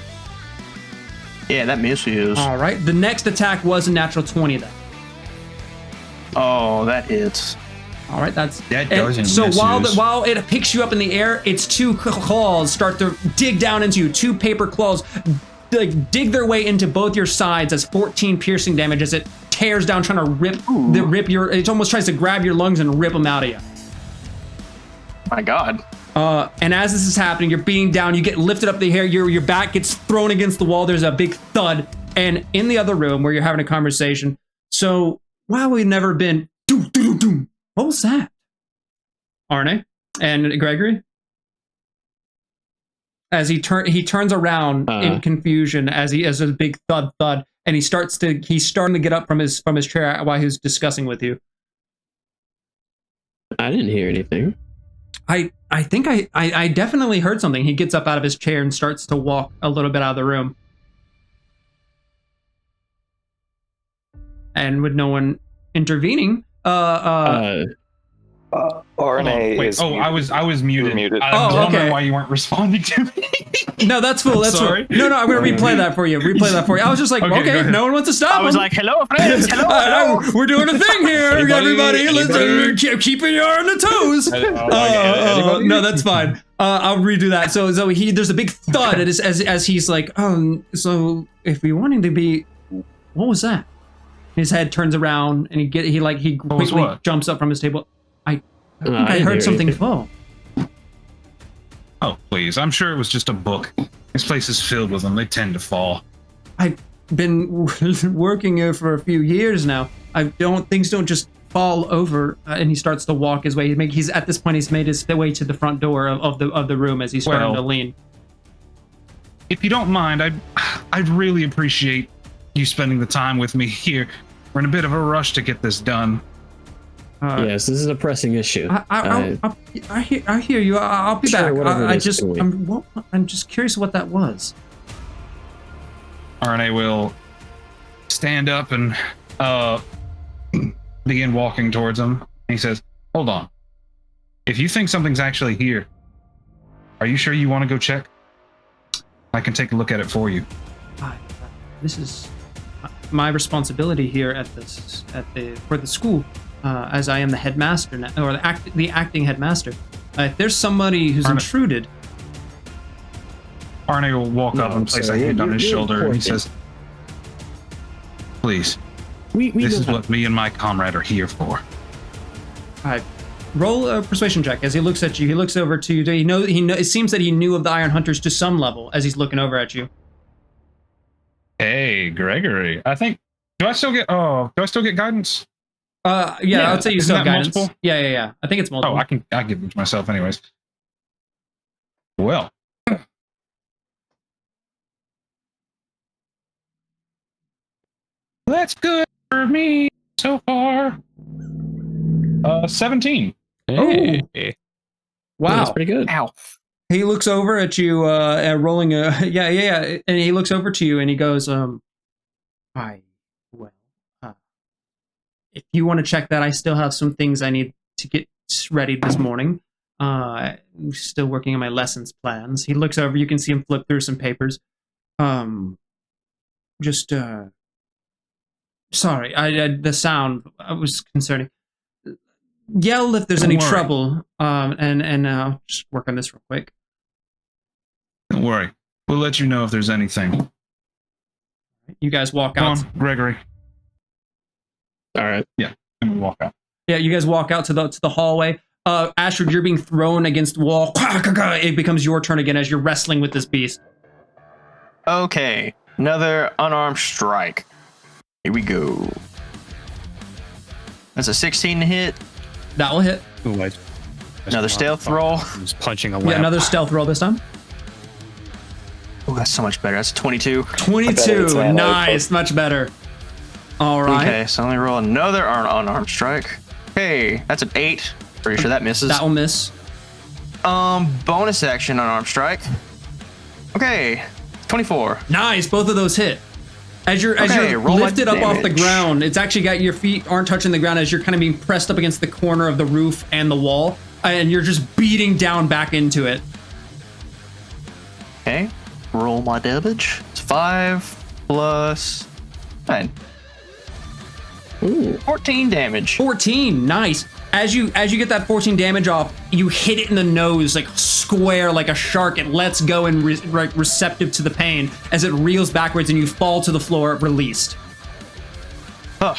Yeah, that misses. All right. The next attack was a natural 20 then. Oh, that hits. All right, that doesn't so misuse. while it picks you up in the air, its 2 claws start to dig down into you. 2 paper claws like dig their way into both your sides as 14 piercing damage as it tears down, trying to rip your. It almost tries to grab your lungs and rip them out of you. My God. And as this is happening, you're beating down. You get lifted up the air. Your back gets thrown against the wall. There's a big thud. And in the other room where you're having a conversation, so wow, we've never been. What was that? Arne and Gregory? As he turns around in confusion as a big thud, and he's starting to get up from his chair while he's discussing with you. I didn't hear anything. I think I definitely heard something. He gets up out of his chair and starts to walk a little bit out of the room. And with no one intervening, RNA Wait, is. I was muted. Muted. I'm Oh, wondering okay. why you weren't responding to me. no, that's cool. That's sorry. cool. No, I'm gonna replay that for you. I was just like, Okay, go okay, ahead. no one wants to stop I was him. like, hello, friends. Hello. We're doing a thing here, everybody. Let's keeping you on the toes. No, that's fine. I'll redo that. So there's a big thud as he's like, so if we want him to be, what was that? His head turns around and he quickly jumps up from his table. I think I didn't heard hear something anything. fall. Oh, please. I'm sure it was just a book. This place is filled with them. They tend to fall. I've been working here for a few years now. Things don't just fall over. And he starts to walk his way. He's at this point. He's made his way to the front door of the room as he's starting to lean. If you don't mind, I'd really appreciate you spending the time with me here. We're in a bit of a rush to get this done. Yes, this is a pressing issue. I hear you. I'll be Sure, back. whatever it is, I'm just curious what that was. RNA will stand up and begin walking towards him. He says, hold on. If you think something's actually here, are you sure you want to go check? I can take a look at it for you. This is my responsibility here for the school, as I am the headmaster now, or the acting headmaster. If there's somebody who's intruded, RNA will walk up and place a hand on his shoulder, and he important. says, please, We this know is how- what me and my comrade are here for. roll a persuasion check. As he looks at you, he looks over to you. It seems that he knew of the Iron Hunters to some level as he's looking over at you. Hey, Gregory. Do I still get guidance? Yeah, I would say you isn't still have that guidance. multiple? Yeah. I think it's multiple. I give it to myself anyways. Well. That's good for me so far. 17. Hey. Wow, that's Wow. pretty good. Ow. He looks over at you, rolling a yeah, and he looks over to you and he goes, "Hi, well, if you want to check that, I still have some things I need to get ready this morning. I'm still working on my lessons plans." He looks over. You can see him flip through some papers. Just sorry, the sound was concerning. Yell if there's Don't any worry. trouble. And just work on this real quick. Don't worry. We'll let you know if there's anything. You guys walk Come out. on, Gregory. All right. And we walk out. Yeah, you guys walk out to the hallway. Astrid, you're being thrown against the wall. It becomes your turn again as you're wrestling with this beast. Okay, another unarmed strike. Here we go. That's a 16 to hit. That will hit. Ooh, Another stealth roll. He's punching a lamp. Yeah, another stealth roll this time. Oh, that's so much better. That's a 22. 22. man. Nice, much better. All right. Okay, so let me roll another unarmed strike. Okay, that's an 8. Pretty sure that misses. That will miss. Bonus action unarmed strike. Okay, 24. Nice, both of those hit. As you're roll my lifted up off the damage. ground, it's actually got your feet aren't touching the ground as you're kind of being pressed up against the corner of the roof and the wall, and you're just beating down back into it. Okay, roll my damage. It's 5 plus 9. Ooh. 14 damage. 14, nice. As you get that 14 damage off, you hit it in the nose like square, like a shark. It lets go and receptive to the pain as it reels backwards and you fall to the floor, released. Ugh.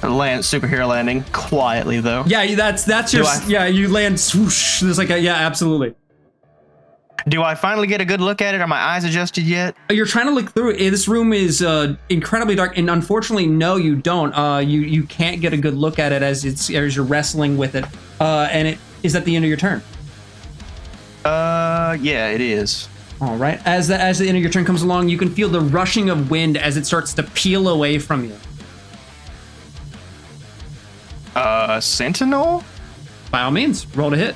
Land superhero landing quietly though. Yeah, that's your you land swoosh. There's like yeah, absolutely. Do I finally get a good look at it? Are my eyes adjusted yet? You're trying to look through it. This room is incredibly dark, and unfortunately, no, you don't. You can't get a good look at it as you're wrestling with it, and it is at the end of your turn. Yeah, it is. All right. As the end of your turn comes along, you can feel the rushing of wind as it starts to peel away from you. Sentinel? By all means, roll to hit.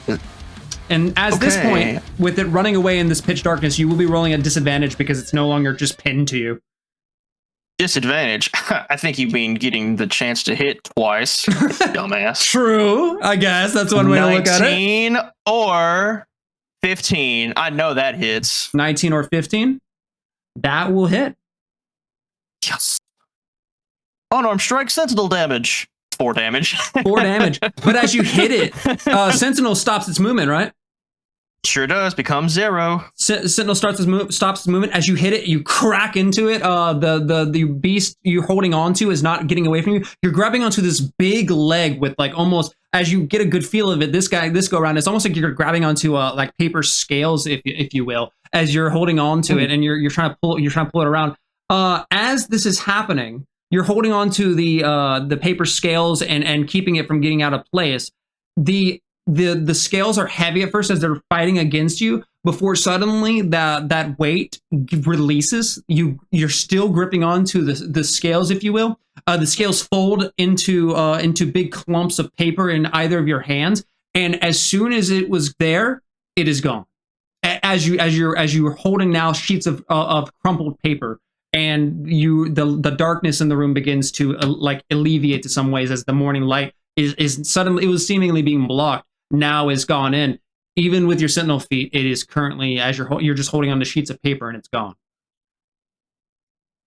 And as this Okay. point, with it running away in this pitch darkness, you will be rolling a disadvantage because it's no longer just pinned to you. Disadvantage? I think you mean getting the chance to hit twice. Dumbass. True, I guess that's one way to look at it. 19 or 15. I know that hits. 19 or 15, that will hit. Yes. Unarmed strike, sentinel damage. 4 damage. 4 damage. But as you hit it, Sentinel stops its movement, right? Sure does. Becomes 0. Sentinel stops its movement. As you hit it, you crack into it. The beast you're holding onto is not getting away from you. You're grabbing onto this big leg with like almost, as you get a good feel of it, this go around, it's almost like you're grabbing onto like paper scales, if you will, as you're holding onto it and you're trying to pull it around. As this is happening, you're holding on to the paper scales and keeping it from getting out of place. The scales are heavy at first as they're fighting against you before suddenly that weight releases. You're still gripping onto the scales, if you will. The scales fold into big clumps of paper in either of your hands, and as soon as it was there, it is gone. As you're holding now sheets of crumpled paper. And the darkness in the room begins to like alleviate to some ways as the morning light is suddenly, it was seemingly being blocked, now is gone in. Even with your sentinel feet, it is currently, as you're just holding on to sheets of paper and it's gone.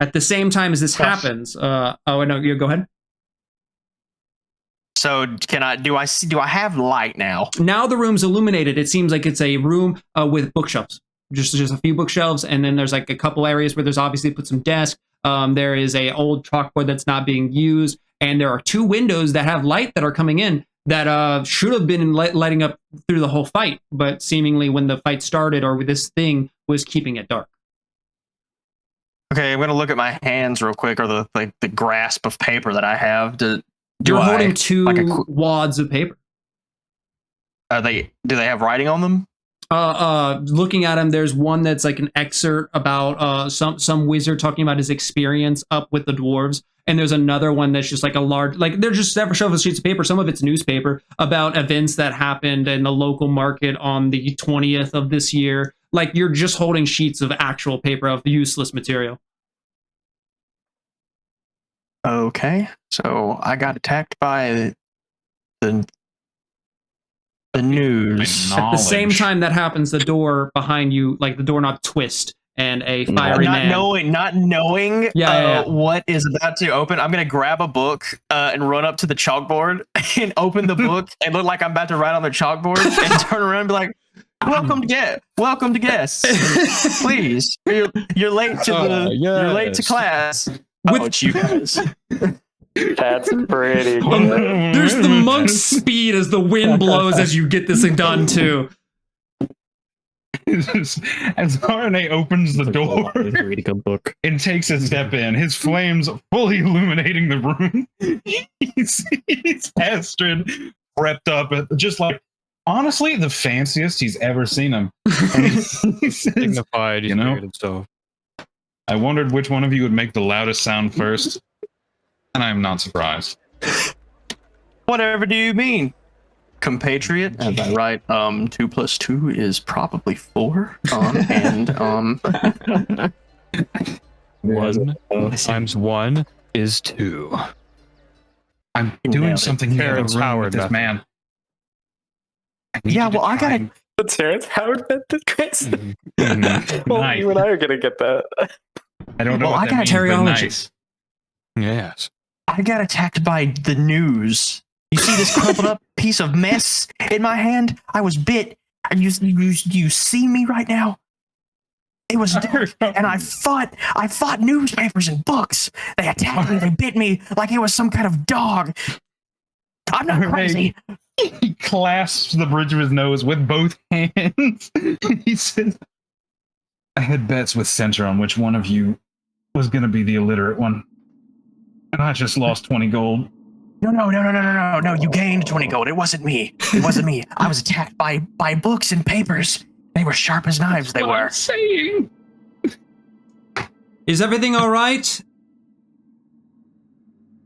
At the same time as this happens, oh no, you go ahead. So do I have light now? Now the room's illuminated. It seems like it's a room with bookshelves. Just a few bookshelves, and then there's like a couple areas where there's obviously put some desks. There is a old chalkboard that's not being used, and there are 2 windows that have light that are coming in that should have been lighting up through the whole fight, but seemingly when the fight started or this thing was keeping it dark. Okay, I'm gonna look at my hands real quick, or the grasp of paper that I have. You're holding 2 wads of paper. Do they have writing on them? Looking at him, there's one that's like an excerpt about some wizard talking about his experience up with the dwarves, and there's another one that's just like a large, like they're just several sheets of paper. Some of it's newspaper about events that happened in the local market on the 20th of this year. Like you're just holding sheets of actual paper of useless material. Okay, so I got attacked by the news. At the same time that happens, the door behind you, like the doorknob twist, and a fiery not man. knowing Yeah. what is about to open, I'm gonna grab a book and run up to the chalkboard and open the book and look like I'm about to write on the chalkboard and turn around and be like, welcome to guests. Please, you're late to you're late to class. Oh, it's you guys. That's pretty good. There's the monk's speed as the wind blows as you get this done too. As RNA opens the door Reading a book. and takes a step in, his flames fully illuminating the room. He's Astrid prepped up, just like, honestly, the fanciest he's ever seen him. And he says, Dignified, you know, so I wondered which one of you would make the loudest sound first, and I am not surprised. Whatever do you mean, compatriot? Am I right? 2 + 2 is probably 4. One times 1 is 2. I'm You doing nailed it. something here in Terrence the room Howard with this method. man. Yeah, well, I gotta. The Terrence Howard method, Chris. Mhm. Well, Nice. you and I are gonna get that. I don't know Well, what I that got means, but teriology. nice. Yes. I got attacked by the news. You see this crumpled up piece of mess in my hand? I was bit. You see me right now? It was dark, and I fought newspapers and books. They attacked me. They bit me like it was some kind of dog. I'm not crazy. He clasps the bridge of his nose with both hands. He says, I had bets with Center on which one of you was going to be the illiterate one. And I just lost 20 gold. No. You gained 20 gold. It wasn't me. I was attacked by books and papers. They were sharp as knives. They What were. I'm saying. Is everything all right?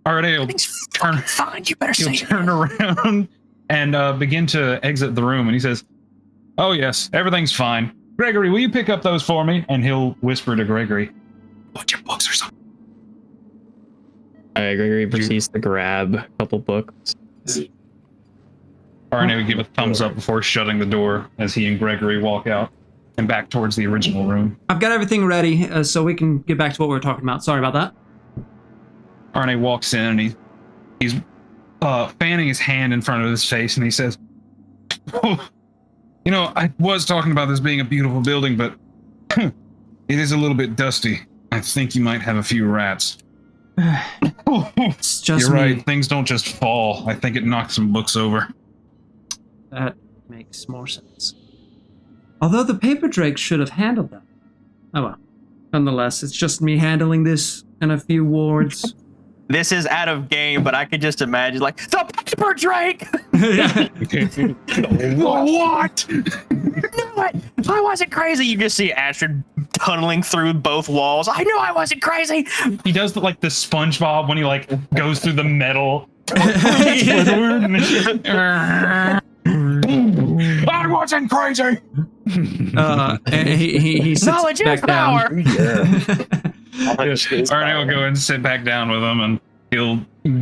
All right, he'll Everything's turn, fucking fine. You better he'll say it. turn around and begin to exit the room. And he says, oh, yes, everything's fine. Gregory, will you pick up those for me? And he'll whisper to Gregory, put your books or something. Gregory proceeds to grab a couple books. RNA would give a thumbs up before shutting the door as he and Gregory walk out and back towards the original room. I've got everything ready, so we can get back to what we were talking about. Sorry about that. RNA walks in and he's fanning his hand in front of his face and he says, oh, you know, I was talking about this being a beautiful building, but it is a little bit dusty. I think you might have a few rats. It's just You're me. right, things don't just fall. I think it knocked some books over. That makes more sense. Although the paper drake should have handled that. Oh well. Nonetheless, it's just me handling this and a few wards. This is out of game, but I could just imagine, like, the paper drake! What? What? I wasn't crazy. You just see Astrid tunneling through both walls. I knew I wasn't crazy. He does like the SpongeBob when he like goes through the metal. I wasn't crazy. And he sits Knowledge back is power. down. Arnie will go and sit back down with him, and he'll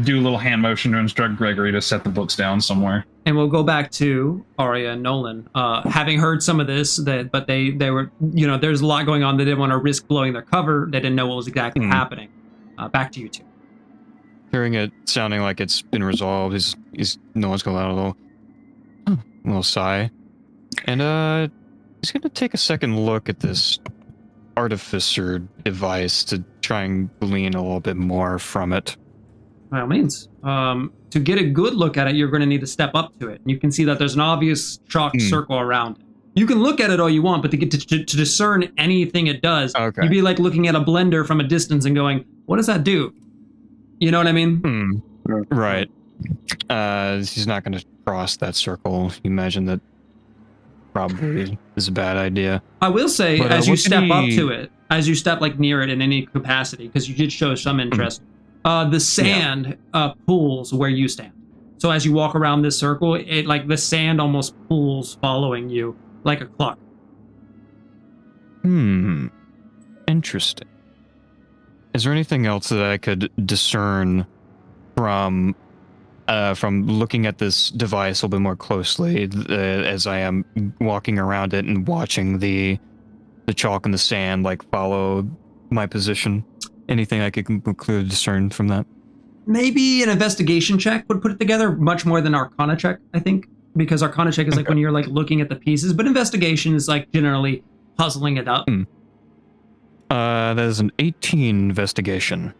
do a little hand motion to instruct Gregory to set the books down somewhere. And we'll go back to Arya and Nolan. Having heard some of this, but they were, you know, there's a lot going on. They didn't want to risk blowing their cover. They didn't know what was exactly happening. Back to you two. Hearing it sounding like it's been resolved, he's Nolan's going out a little sigh. And he's gonna take a second look at this artificer device to try and glean a little bit more from it. By all means. To get a good look at it, you're going to need to step up to it. You can see that there's an obvious chalk circle around it. You can look at it all you want, but to get to discern anything it does, you'd be like looking at a blender from a distance and going, what does that do? You know what I mean? Right. He's not going to cross that circle. You imagine that probably is a bad idea. I will say, But, as you what did step up he- to it, as you step like near it in any capacity, because you did show some interest, The sand pulls where you stand. So as you walk around this circle, it like the sand almost pulls following you like a clock. Interesting. Is there anything else that I could discern from looking at this device a little bit more closely as I am walking around it and watching the chalk and the sand like follow my position? Anything I could clearly discern from that? Maybe an investigation check would put it together much more than Arcana check, I think, because Arcana check is like when you're like looking at the pieces, but investigation is like generally puzzling it up. That is an 18 investigation.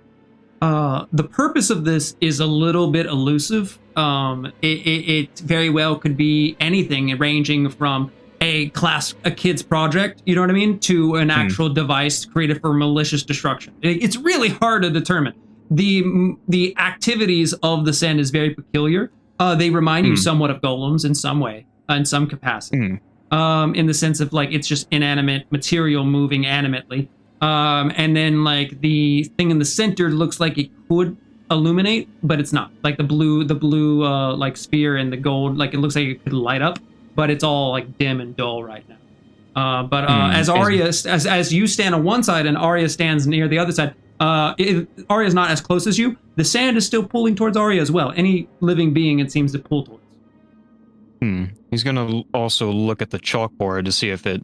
The purpose of this is a little bit elusive. It very well could be anything, ranging from a kid's project, you know what I mean, to an actual device created for malicious destruction. It's really hard to determine. The activities of the sand is very peculiar. They remind you somewhat of golems in some way, in some capacity. In the sense of like it's just inanimate material moving animately. And then like the thing in the center looks like it could illuminate, but it's not. Like the blue like sphere and the gold, like it looks like it could light up, but it's all like dim and dull right now. As Arya, as you stand on one side and Arya stands near the other side, Arya's not as close as you. The sand is still pulling towards Arya as well. Any living being it seems to pull towards. He's gonna also look at the chalkboard to see if it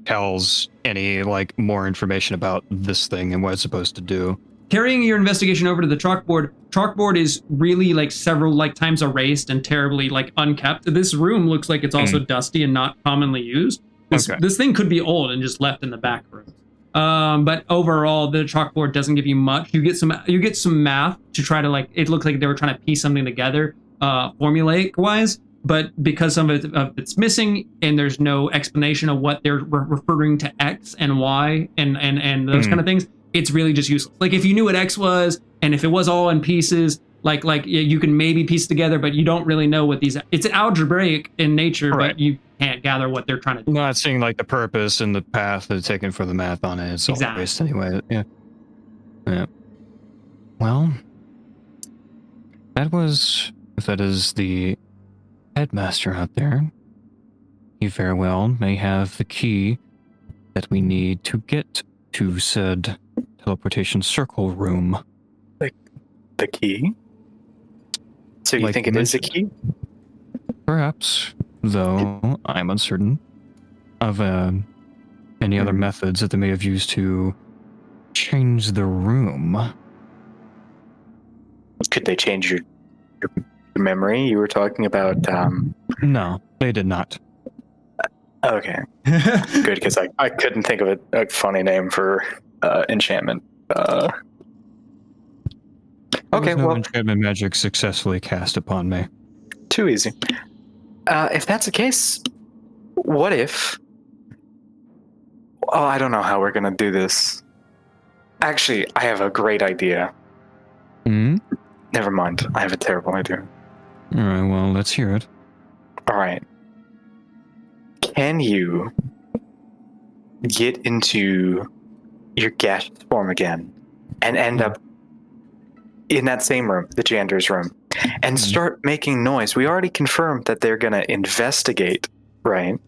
tells any like more information about this thing and what it's supposed to do. Carrying your investigation over to the chalkboard is really like several like times erased and terribly like unkept. This room looks like it's also dusty and not commonly used. This thing could be old and just left in the back room. But overall, the chalkboard doesn't give you much. You get some math to try to like. It looks like they were trying to piece something together, formulaic wise. But because some of it's missing, and there's no explanation of what they're referring to X and Y and those kind of things, it's really just useless. Like if you knew what X was, and if it was all in pieces, like you can maybe piece together, but you don't really know what these. It's algebraic in nature, but you can't gather what they're trying to do. Not seeing like the purpose and the path that's taken for the math on it. It's all waste anyway. Yeah. Well, if that is the headmaster out there, he very well may have the key that we need to get to said teleportation circle room. The key? So you think it is a key? Perhaps, though I'm uncertain of any other methods that they may have used to change the room. Could they change your memory? You were talking about No, they did not. Okay. Good, because I couldn't think of a funny name for enchantment. Okay, no enchantment magic successfully cast upon me. Too easy. If that's the case, what if... Oh, I don't know how we're going to do this. Actually, I have a great idea. Never mind. I have a terrible idea. All right, well, let's hear it. All right. Can you get into your gaseous form again and end up in that same room, the jander's room, and start making noise? We already confirmed that they're going to investigate, right?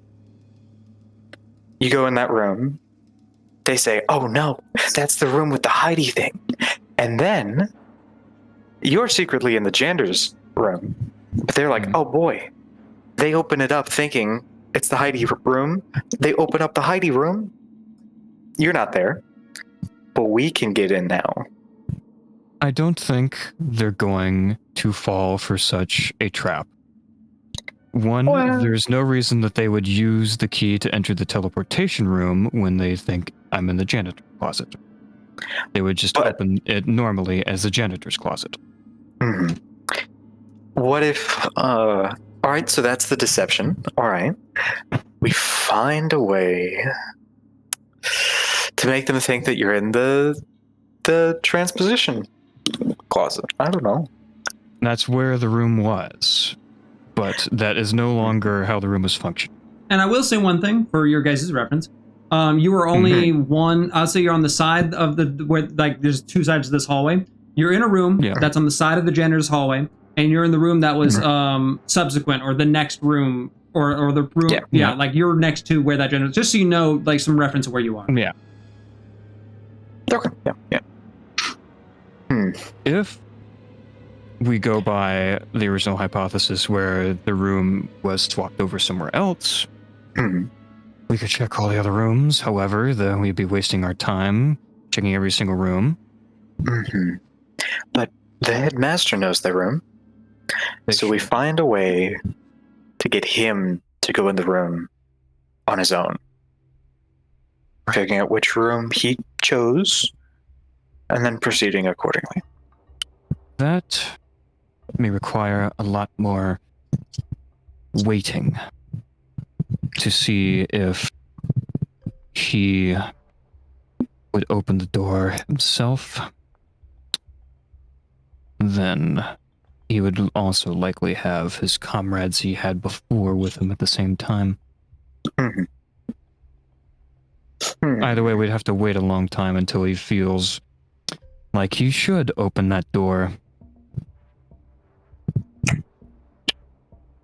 You go in that room. They say, oh no, that's the room with the hidey thing. And then you're secretly in the jander's room. But they're like, oh boy. They open it up thinking it's the hidey room. They open up the hidey room. You're not there. But we can get in now. I don't think they're going to fall for such a trap. One, there's no reason that they would use the key to enter the teleportation room when they think I'm in the janitor closet. They would just open it normally as the janitor's closet. What if... all right, so that's the deception. All right. We find a way to make them think that you're in the transposition closet. I don't know. That's where the room was. But that is no longer how the room was functioning. And I will say one thing for your guys' reference. You were only one, I'll say you're on the side of where like there's two sides of this hallway. You're in a room Yeah. that's on the side of the janitor's hallway, and you're in the room that was subsequent, or the next room, or the room. Yeah, like you're next to where that janitor. Just so you know, like some reference of where you are. Yeah. Okay. Yeah. If we go by the original hypothesis where the room was swapped over somewhere else, Mhm. we could check all the other rooms. However, then we'd be wasting our time checking every single room. Mhm. But the headmaster knows the room, so we find a way to get him to go in the room on his own, figuring out which room he chose, and then proceeding accordingly. That may require a lot more waiting to see if he would open the door himself. Then he would also likely have his comrades he had before with him at the same time. Mhm. Either way, we'd have to wait a long time until he feels like he should open that door.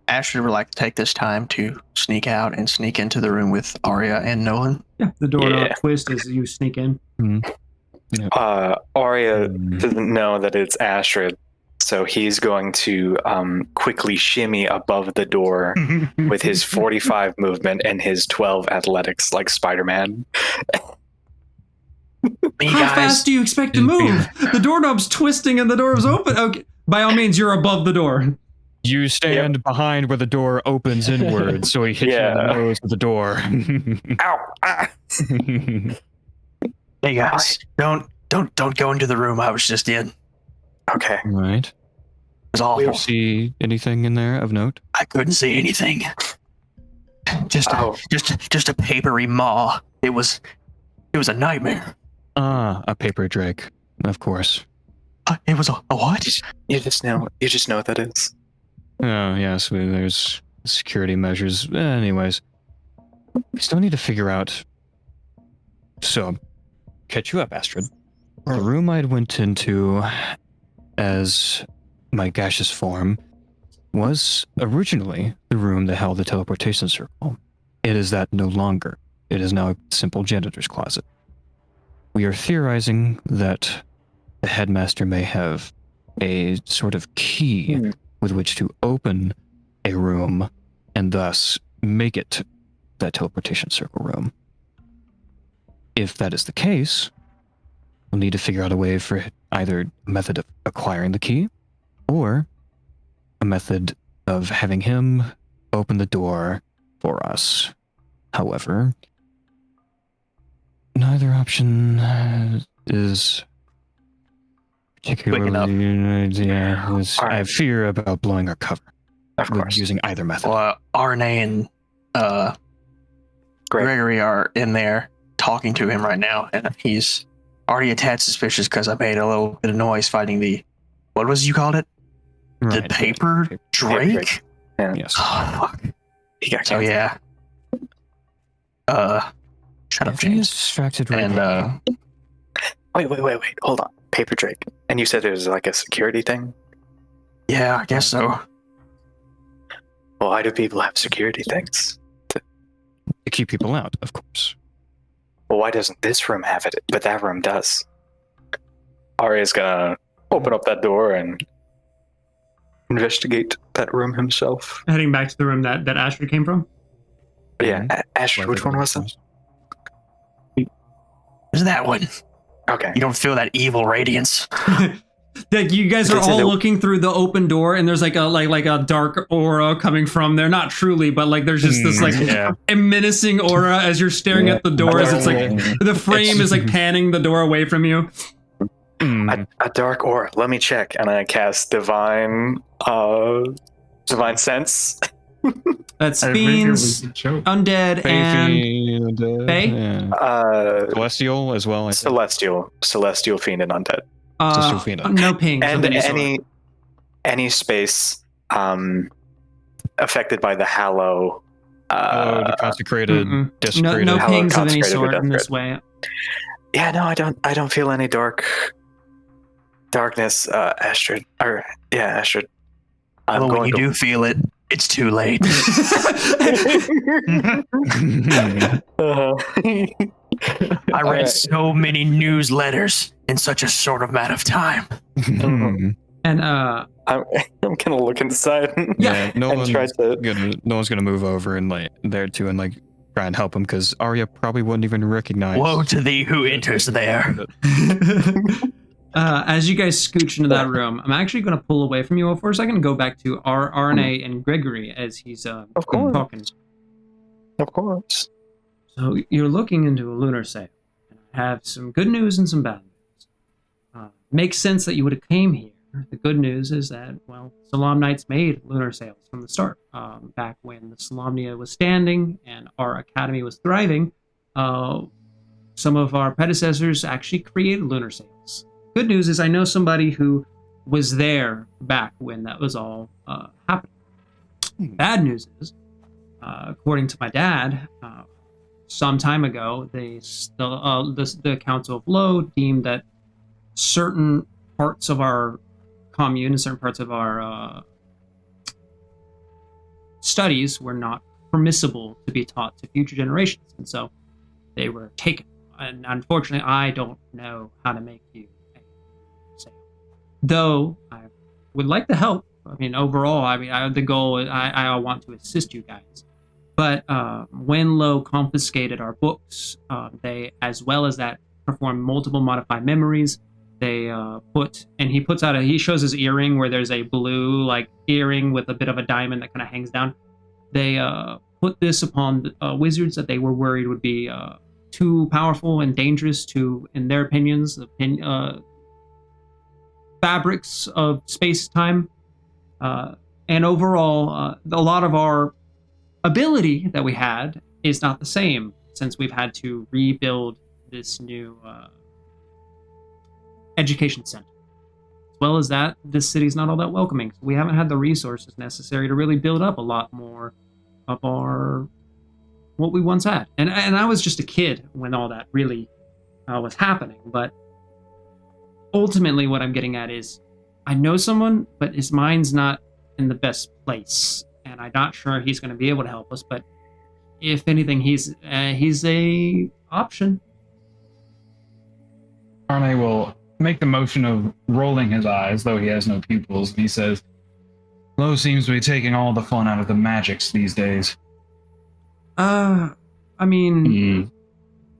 Ashley would like to take this time to sneak out and sneak into the room with Arya and Nolan. Yeah, the door Yeah. twist as you sneak in. Arya doesn't know that it's Astrid, so he's going to quickly shimmy above the door with his 45 movement and his 12 athletics, like Spider-Man. How fast do you expect to move? The doorknob's twisting and the door is open. Okay, by all means, you're above the door. You stand behind where the door opens inward, so he hits you in the nose with the door. Ow! Ah. Hey guys, don't go into the room I was just in. It Okay. Right. was awful. You see anything in there of note? I couldn't see anything. Just a papery maw. It was a nightmare. A paper drake, of course. It was a what? You just know what that is. Oh, yes, there's security measures. Anyways, we still need to figure out. So, catch you up, Astrid. The room I went into as my gaseous form was originally the room that held the teleportation circle. It is that no longer. It is now a simple janitor's closet. We are theorizing that the headmaster may have a sort of key with which to open a room and thus make it that teleportation circle room. If that is the case, we'll need to figure out a way for either a method of acquiring the key or a method of having him open the door for us. However, neither option is particularly. I have fear about blowing our cover Of with course. using either method. Well, RNA and Gregory are in there talking to him right now, and he's already a tad suspicious because I made a little bit of noise fighting the, what was you called it? The Right. paper Drake? Drake. Yeah. Yes. Oh, fuck. He got So canceled. yeah. Shut up, He is James. distracted right And now. Wait. Hold on. Paper Drake. And you said it was like a security thing? yeah, I guess so. Well, why do people have security things? To keep people out, of course. Well, why doesn't this room have it, but that room does? Arya's gonna open up that door and investigate that room himself. Heading back to the room that Ashley came from. But yeah, Ashley, which one was it? There's that one. Okay. You don't feel that evil radiance. Like you guys are It's all in the- looking through the open door, and there's like a dark aura coming from there. Not truly, but like there's just this like a menacing aura as you're staring at the door. As it's like the frame is like panning the door away from you. A dark aura. Let me check. And I cast divine sense. That's I think it was fiends, a joke. undead, and Fae? Yeah. Celestial as well. I think. Celestial fiend and undead. Celestial fiend. no pings And of any sort. any space affected by the hallow. Consecrated, Mm-mm. desecrated. No Hallowed, pings of any consecrated, sort or in this way. Yeah, no, I don't feel any dark Darkness, Astrid. Astrid. I'm Well, when going you to do feel it, it's too late. I read so many newsletters in such a short amount of time. And I'm gonna look inside. Yeah, no and one's try to. gonna move over and like there too and like try and help him because Arya probably wouldn't even recognize. Woe to thee who enters there. as you guys scooch into that room, I'm actually going to pull away from you all for a second and go back to RNA and Gregory as he's Of course. talking. Of course. So you're looking into a lunar sail. I have some good news and some bad news. Makes sense that you would have came here. The good news is that, well, Solamnites made lunar sails from the start. Back when the Solamnia was standing and our academy was thriving, some of our predecessors actually created lunar sails. Good news is I know somebody who was there back when that was all happening. Bad news is, according to my dad, some time ago, the Council of Low deemed that certain parts of our commune and certain parts of our studies were not permissible to be taught to future generations, and so they were taken. And unfortunately, I don't know how to make you a sail. Though I would like to help. I mean, overall, the goal is I want to assist you guys. But when Lowe confiscated our books, they, as well as that, performed multiple modified memories. They he shows his earring where there's a blue like earring with a bit of a diamond that kind of hangs down. They put this upon wizards that they were worried would be too powerful and dangerous to, in their opinions, fabrics of space-time. And overall, a lot of our ability that we had is not the same since we've had to rebuild this new education center. As well as that, this city's not all that welcoming. So we haven't had the resources necessary to really build up a lot more of our what we once had. And I was just a kid when all that really was happening. But ultimately, what I'm getting at is, I know someone, but his mind's not in the best place, and I'm not sure he's going to be able to help us. But if anything, he's a option. Arne will make the motion of rolling his eyes, though he has no pupils, and he says, Lowe seems to be taking all the fun out of the magics these days. I mean,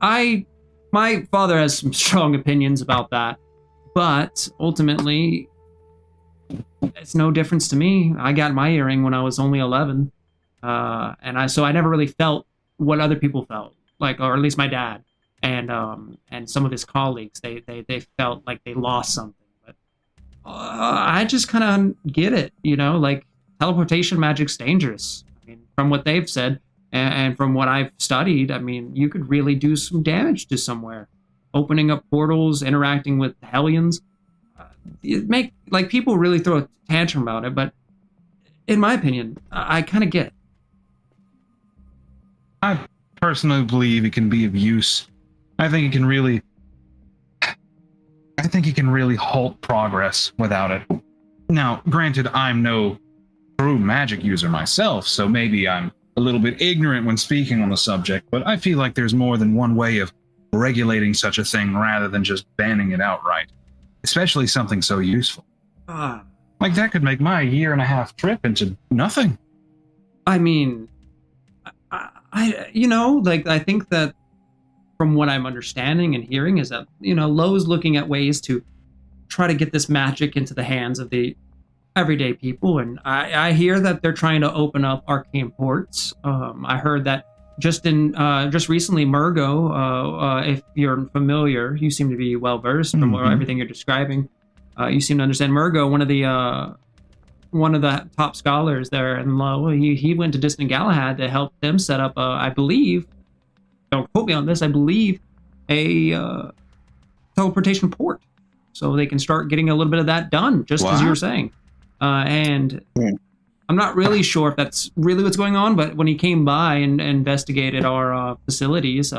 my father has some strong opinions about that, but ultimately, it's no difference to me. I got my earring when I was only 11, and I never really felt what other people felt, like, or at least my dad and some of his colleagues. They felt like they lost something, but I just kind of get it, like teleportation magic's dangerous. I mean, from what they've said. And from what I've studied, I mean, you could really do some damage to somewhere. Opening up portals, interacting with Hellions. People really throw a tantrum about it, but in my opinion, I kind of get it. I personally believe it can be of use. I think it can really halt progress without it. Now, granted, I'm no true magic user myself, so maybe I'm a little bit ignorant when speaking on the subject, but I feel like there's more than one way of regulating such a thing rather than just banning it outright, especially something so useful. Like that could make my 1.5-year trip into nothing. I mean, I think that from what I'm understanding and hearing is that, Lowe's looking at ways to try to get this magic into the hands of the everyday people, and I hear that they're trying to open up arcane ports. I heard that just recently, Murgo, if you're familiar, you seem to be well versed from everything you're describing. You seem to understand Murgo, one of the top scholars there in Low. He went to Distant Galahad to help them set up, I believe, don't quote me on this, I believe a teleportation port, so they can start getting a little bit of that done, just as you were saying. And I'm not really sure if that's really what's going on, but when he came by and investigated our facilities,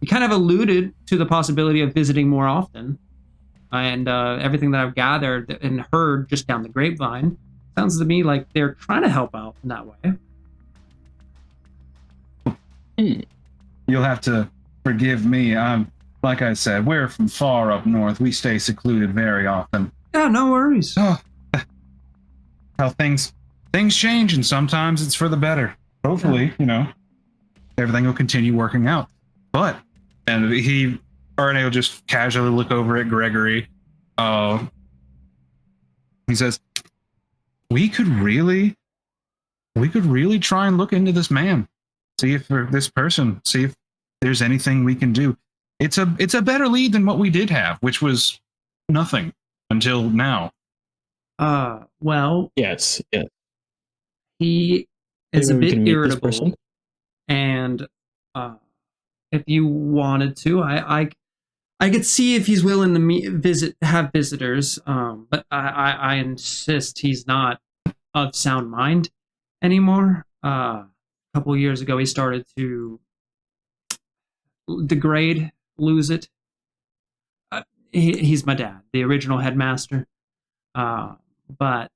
he kind of alluded to the possibility of visiting more often. And everything that I've gathered and heard just down the grapevine sounds to me like they're trying to help out in that way. You'll have to forgive me. Like I said, we're from far up north. We stay secluded very often. Yeah, no worries. Oh, how things change, and sometimes it's for the better. Hopefully, everything will continue working out. But, and Arne will just casually look over at Gregory. He says, we could really try and look into this man. See if there's anything we can do. It's a better lead than what we did have, which was nothing until now. Well, Yes. he is Maybe a we bit can meet this irritable, person? and if you wanted to, I could see if he's willing to have visitors. But I insist he's not of sound mind anymore. A couple of years ago, he started to degrade, lose it. He's my dad, the original headmaster. But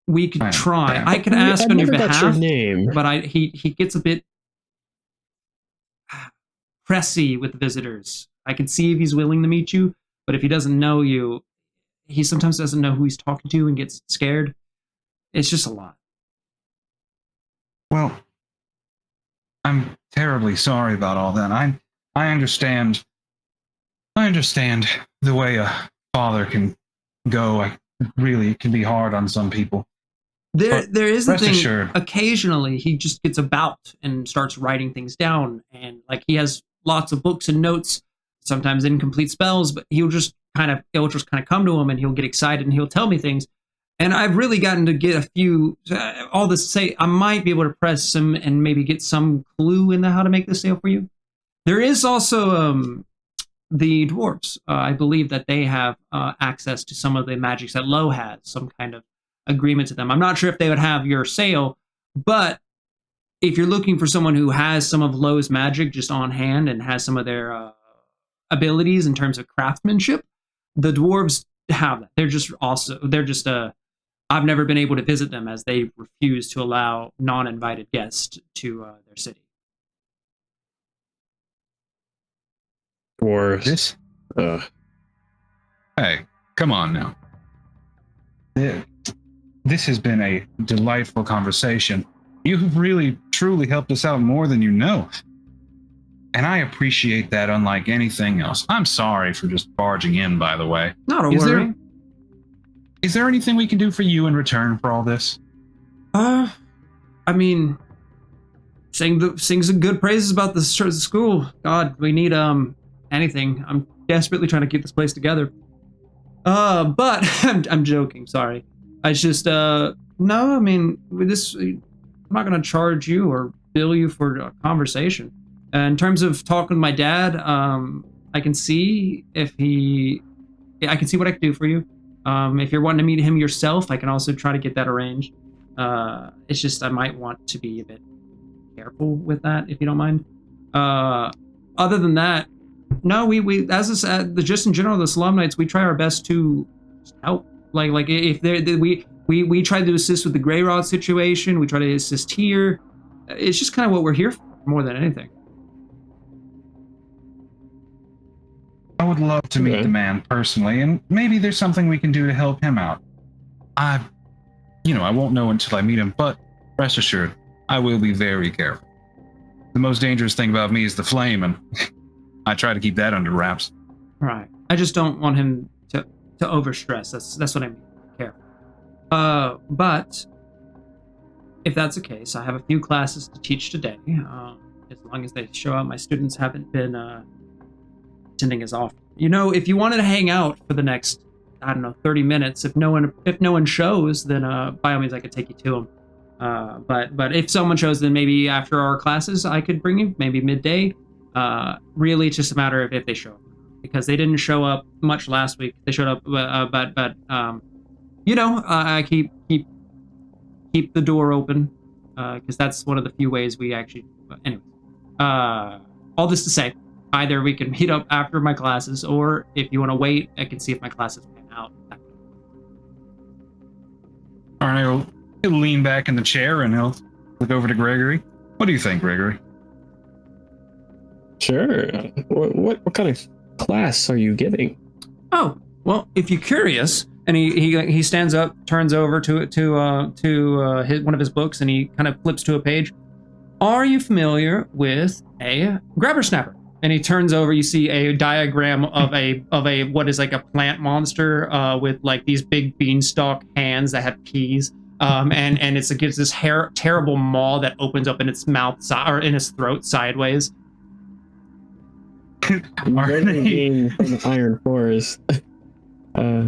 we could try. I could ask on your behalf. Your name. But he gets a bit pressy with visitors. I can see if he's willing to meet you, but if he doesn't know you, he sometimes doesn't know who he's talking to and gets scared. It's just a lot. Well, I'm terribly sorry about all that. I understand the way a father can go. It can be hard on some people. There is the thing. Assured. Occasionally, he just gets about and starts writing things down, and like he has lots of books and notes, sometimes incomplete spells, but it'll just kind of come to him, and he'll get excited and he'll tell me things. And I've really gotten to get a few. All this to say, I might be able to press him and maybe get some clue into how to make this sale for you. There is also the dwarves. I believe that they have access to some of the magics that Lo has, some kind of agreement to them. I'm not sure if they would have your sale, but if you're looking for someone who has some of Lo's magic just on hand and has some of their abilities in terms of craftsmanship, the dwarves have that. They're just I've never been able to visit them as they refuse to allow non-invited guests to their city. Dwarves. Hey, come on now. This has been a delightful conversation. You've really, truly helped us out more than you know. And I appreciate that unlike anything else. I'm sorry for just barging in, by the way. Not a worry. Is there anything we can do for you in return for all this? I mean, sing some good praises about the school. God, we need anything. I'm desperately trying to keep this place together. But I'm joking. Sorry. I just no. I mean, with this, I'm not gonna charge you or bill you for a conversation. In terms of talking with my dad, I can see I can see what I can do for you. If you're wanting to meet him yourself, I can also try to get that arranged. It's just I might want to be a bit careful with that, if you don't mind. Other than that, no, we as just in general, the Slum Knights, we try our best to help. Like if we try to assist with the Grey Rod situation, we try to assist here. It's just kind of what we're here for more than anything. I would love to meet the man personally, and maybe there's something we can do to help him out. I won't know until I meet him, but rest assured, I will be very careful. The most dangerous thing about me is the flame, and I try to keep that under wraps. Right. I just don't want him to overstress. That's what I mean. Careful. But if that's the case, I have a few classes to teach today. As long as they show up, my students haven't been attending as often. If you wanted to hang out for the next, 30 minutes, if no one shows, then by all means I could take you to them. But if someone shows, then maybe after our classes I could bring you, maybe midday. Really, it's just a matter of if they show up, because they didn't show up much last week. They showed up, but I keep the door open because that's one of the few ways we actually. Anyway, all this to say, either we can meet up after my classes, or if you want to wait, I can see if my classes pan out. Arne will lean back in the chair and he'll look over to Gregory. What do you think, Gregory? Sure. What kind of class are you giving? Oh, well, if you're curious, and he stands up, turns over to one of his books, and he kind of flips to a page. Are you familiar with a grabber snapper? And he turns over. You see a diagram of a what is like a plant monster with like these big beanstalk hands that have keys. And it gives this terrible maw that opens up in its mouth or in its throat sideways. Game from the Iron Forest. I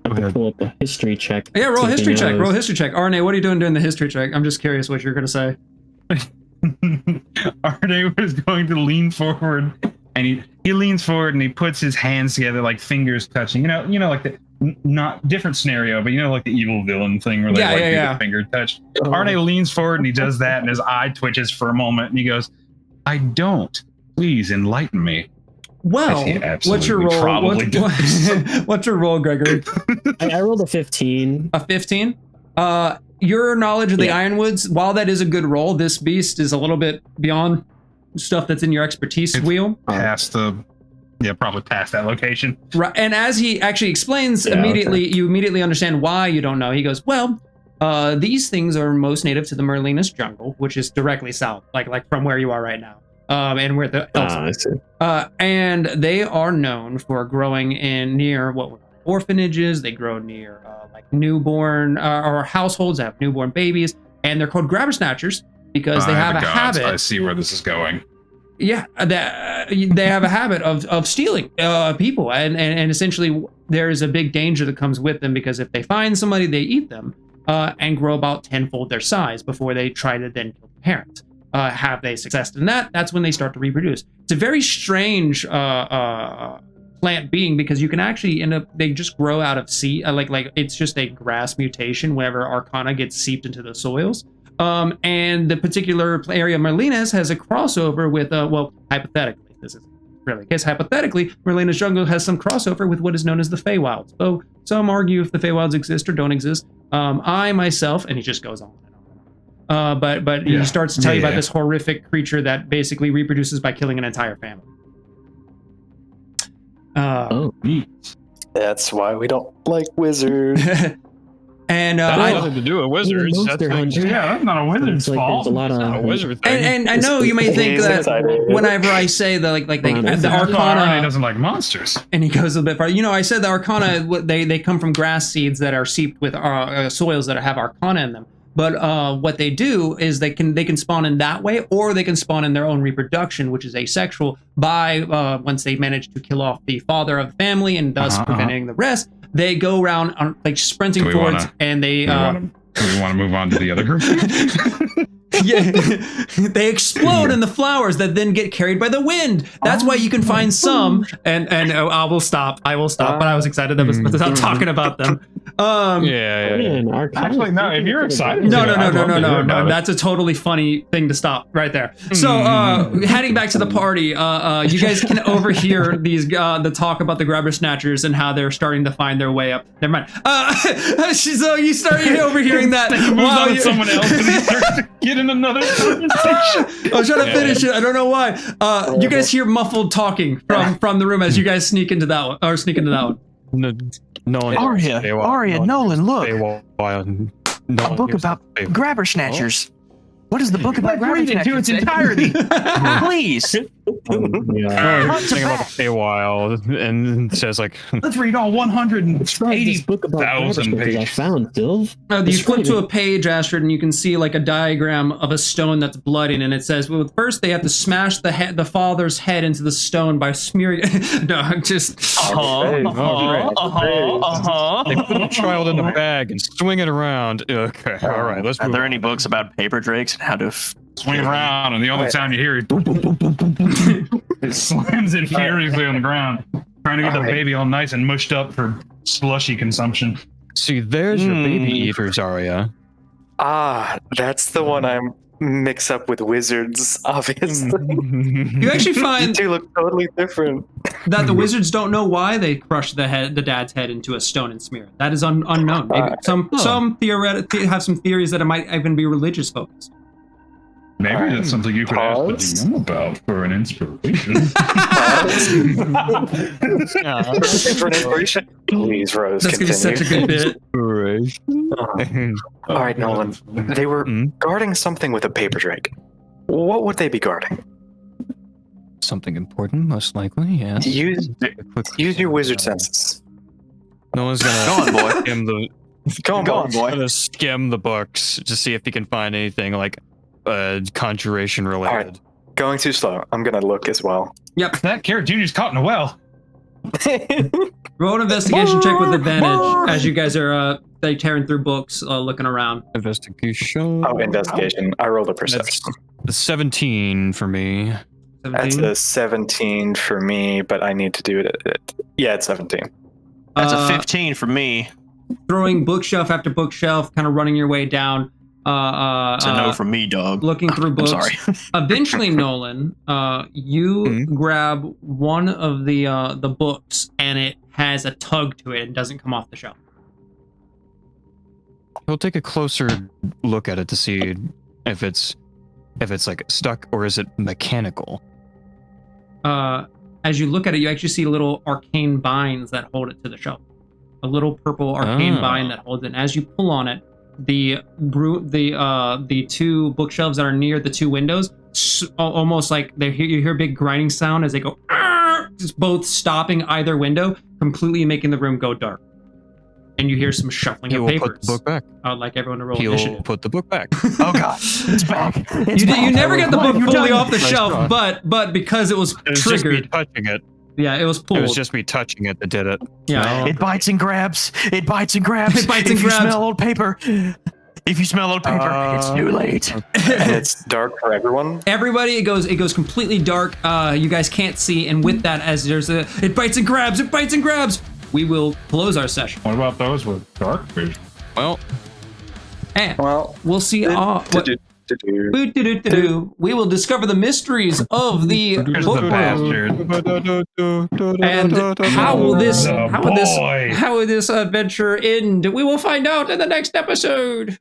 have to pull up a history check. Yeah, roll a history check. knows. Roll a history check. Arne, what are you doing during the history check? I'm just curious what you're gonna say. Arne was going to lean forward, and he leans forward and he puts his hands together like fingers touching. You know, like the not different scenario, but like the evil villain thing where they do the finger touch. Arne leans forward and he does that, and his eye twitches for a moment, and he goes, "I don't. Please enlighten me." Well, what's your roll? What's your roll, Gregory? I rolled a 15. A 15? Your knowledge of the Ironwoods, while that is a good roll, this beast is a little bit beyond stuff that's in your expertise wheel. Probably past that location. Right, and as he actually explains immediately, you immediately understand why you don't know. He goes, well, these things are most native to the Merlinus jungle, which is directly south, like from where you are right now. And where the I see. And they are known for growing in near what were orphanages. They grow near like newborn or households that have newborn babies, and they're called grabber snatchers because they have a habit. I see where this is going. Yeah, they have a habit of stealing people, and essentially there is a big danger that comes with them because if they find somebody, they eat them and grow about tenfold their size before they try to then kill the parents. Have they success in that? That's when they start to reproduce. It's a very strange plant being because you can actually end up, they just grow out of seed, like it's just a grass mutation whenever Arcana gets seeped into the soils. And the particular area of Merlinus has a crossover with, hypothetically, this is really the case, hypothetically, Merlinus jungle has some crossover with what is known as the Feywilds. So some argue if the Feywilds exist or don't exist. I myself, and he just goes on. But he starts to tell you about this horrific creature that basically reproduces by killing an entire family. That's why we don't like wizards. And that has nothing to do with wizards. That's That's not a wizard's fault. There's a lot of Not a wizard thing. and I know you may think that whenever I say that, the Arcana Arcana doesn't like monsters. and he goes a bit far. I said the Arcana they come from grass seeds that are seeped with soils that have Arcana in them. But what they do is they can spawn in that way, or they can spawn in their own reproduction, which is asexual. By once they manage to kill off the father of the family and thus preventing the rest, they go around like sprinting towards, and they. Do we want to move on to the other group? Yeah, they explode in the flowers that then get carried by the wind. That's why you can find some. And I will stop. But I was excited about talking about them. Actually, no. If you're excited, no. That's a totally funny thing to stop right there. So, heading back to the party, you guys can overhear the talk about the grabber snatchers and how they're starting to find their way up. Never mind. So you start overhearing that while on someone else and he starts to get in another conversation. I was trying to finish it. I don't know why. You guys hear muffled talking from the room as you guys sneak into that one. No one. Aria, Nolan, look. A book about grabber snatchers. What is the book about grabber snatchers? To its entirety. Please. Something about the Feywild and says like, let's read all 180,000 pages. I found, Dilv. You flip to a page, Astrid, and you can see like a diagram of a stone that's bloodied, and it says, well, first they have to smash the father's head into the stone by smearing. No, just. They put a child in a bag and swing it around. Okay, all right, let's. Are there any books about paper drakes and how to swing around, and the only sound you hear is boom, boom, boom, boom, boom, boom. It slams it furiously on the ground, trying to get the baby all nice and mushed up for slushy consumption. See, there's your baby eaters, Aria. That's the one I'm mix up with wizards, obviously. You actually You find two look totally different. that the wizards don't know why they crushed the dad's head into a stone and smear it. That is unknown. Maybe some theoretically have some theories that it might even be religious focused. Maybe that's something you could ask the Pause. DM about for an inspiration. For an inspiration? Please, Rose, That's gonna be continue. such a good bit. All right, Nolan. They were guarding something with a paper drake. What would they be guarding? Something important, most likely, yes. Use your wizard senses. No one's gonna Go on, boy. skim the Go on, boy. gonna skim the books to see if he can find anything like conjuration related. All right. Going too slow. I'm gonna look as well. Yep. That carrot junior's caught in a well. Roll an investigation check with advantage as you guys are like tearing through books, looking around. Investigation. Oh, investigation. I rolled a perception. That's 17 for me. That's 17. a 17 for me, but I need to do it. Yeah, it's 17. That's a 15 for me. Throwing bookshelf after bookshelf, kind of running your way down. It's a no from me, dog. Looking through I'm books. sorry. Eventually, Nolan, you grab one of the books, and it has a tug to it and doesn't come off the shelf. He'll take a closer look at it to see if it's like stuck or is it mechanical. As you look at it, you actually see little arcane binds that hold it to the shelf. A little purple arcane bind that holds it. And as you pull on it, the two bookshelves that are near the two windows, almost like you hear a big grinding sound as they go, just both stopping either window, completely making the room go dark. And you hear some shuffling He of will papers. put the book back. I'd like everyone to roll He'll initiative. put the book back. Oh god, it's back. You never get the book fully off the Nice shelf, try. but because it was It was just me triggered, touching it. yeah, it was pulled. It was just me touching it that did it. yeah. It bites and grabs. It bites and grabs. It bites and if you grabs. smell old paper, if you smell old paper, it's too late. And it's dark for everyone. Everybody, it goes completely dark. You guys can't see, and with that, as there's it bites and grabs, we will close our session. What about those with dark vision? Well, And Well, we'll see. We will discover the mysteries of the Here's the bookworm. bastard. And how will The boy. this adventure end? We will find out in the next episode.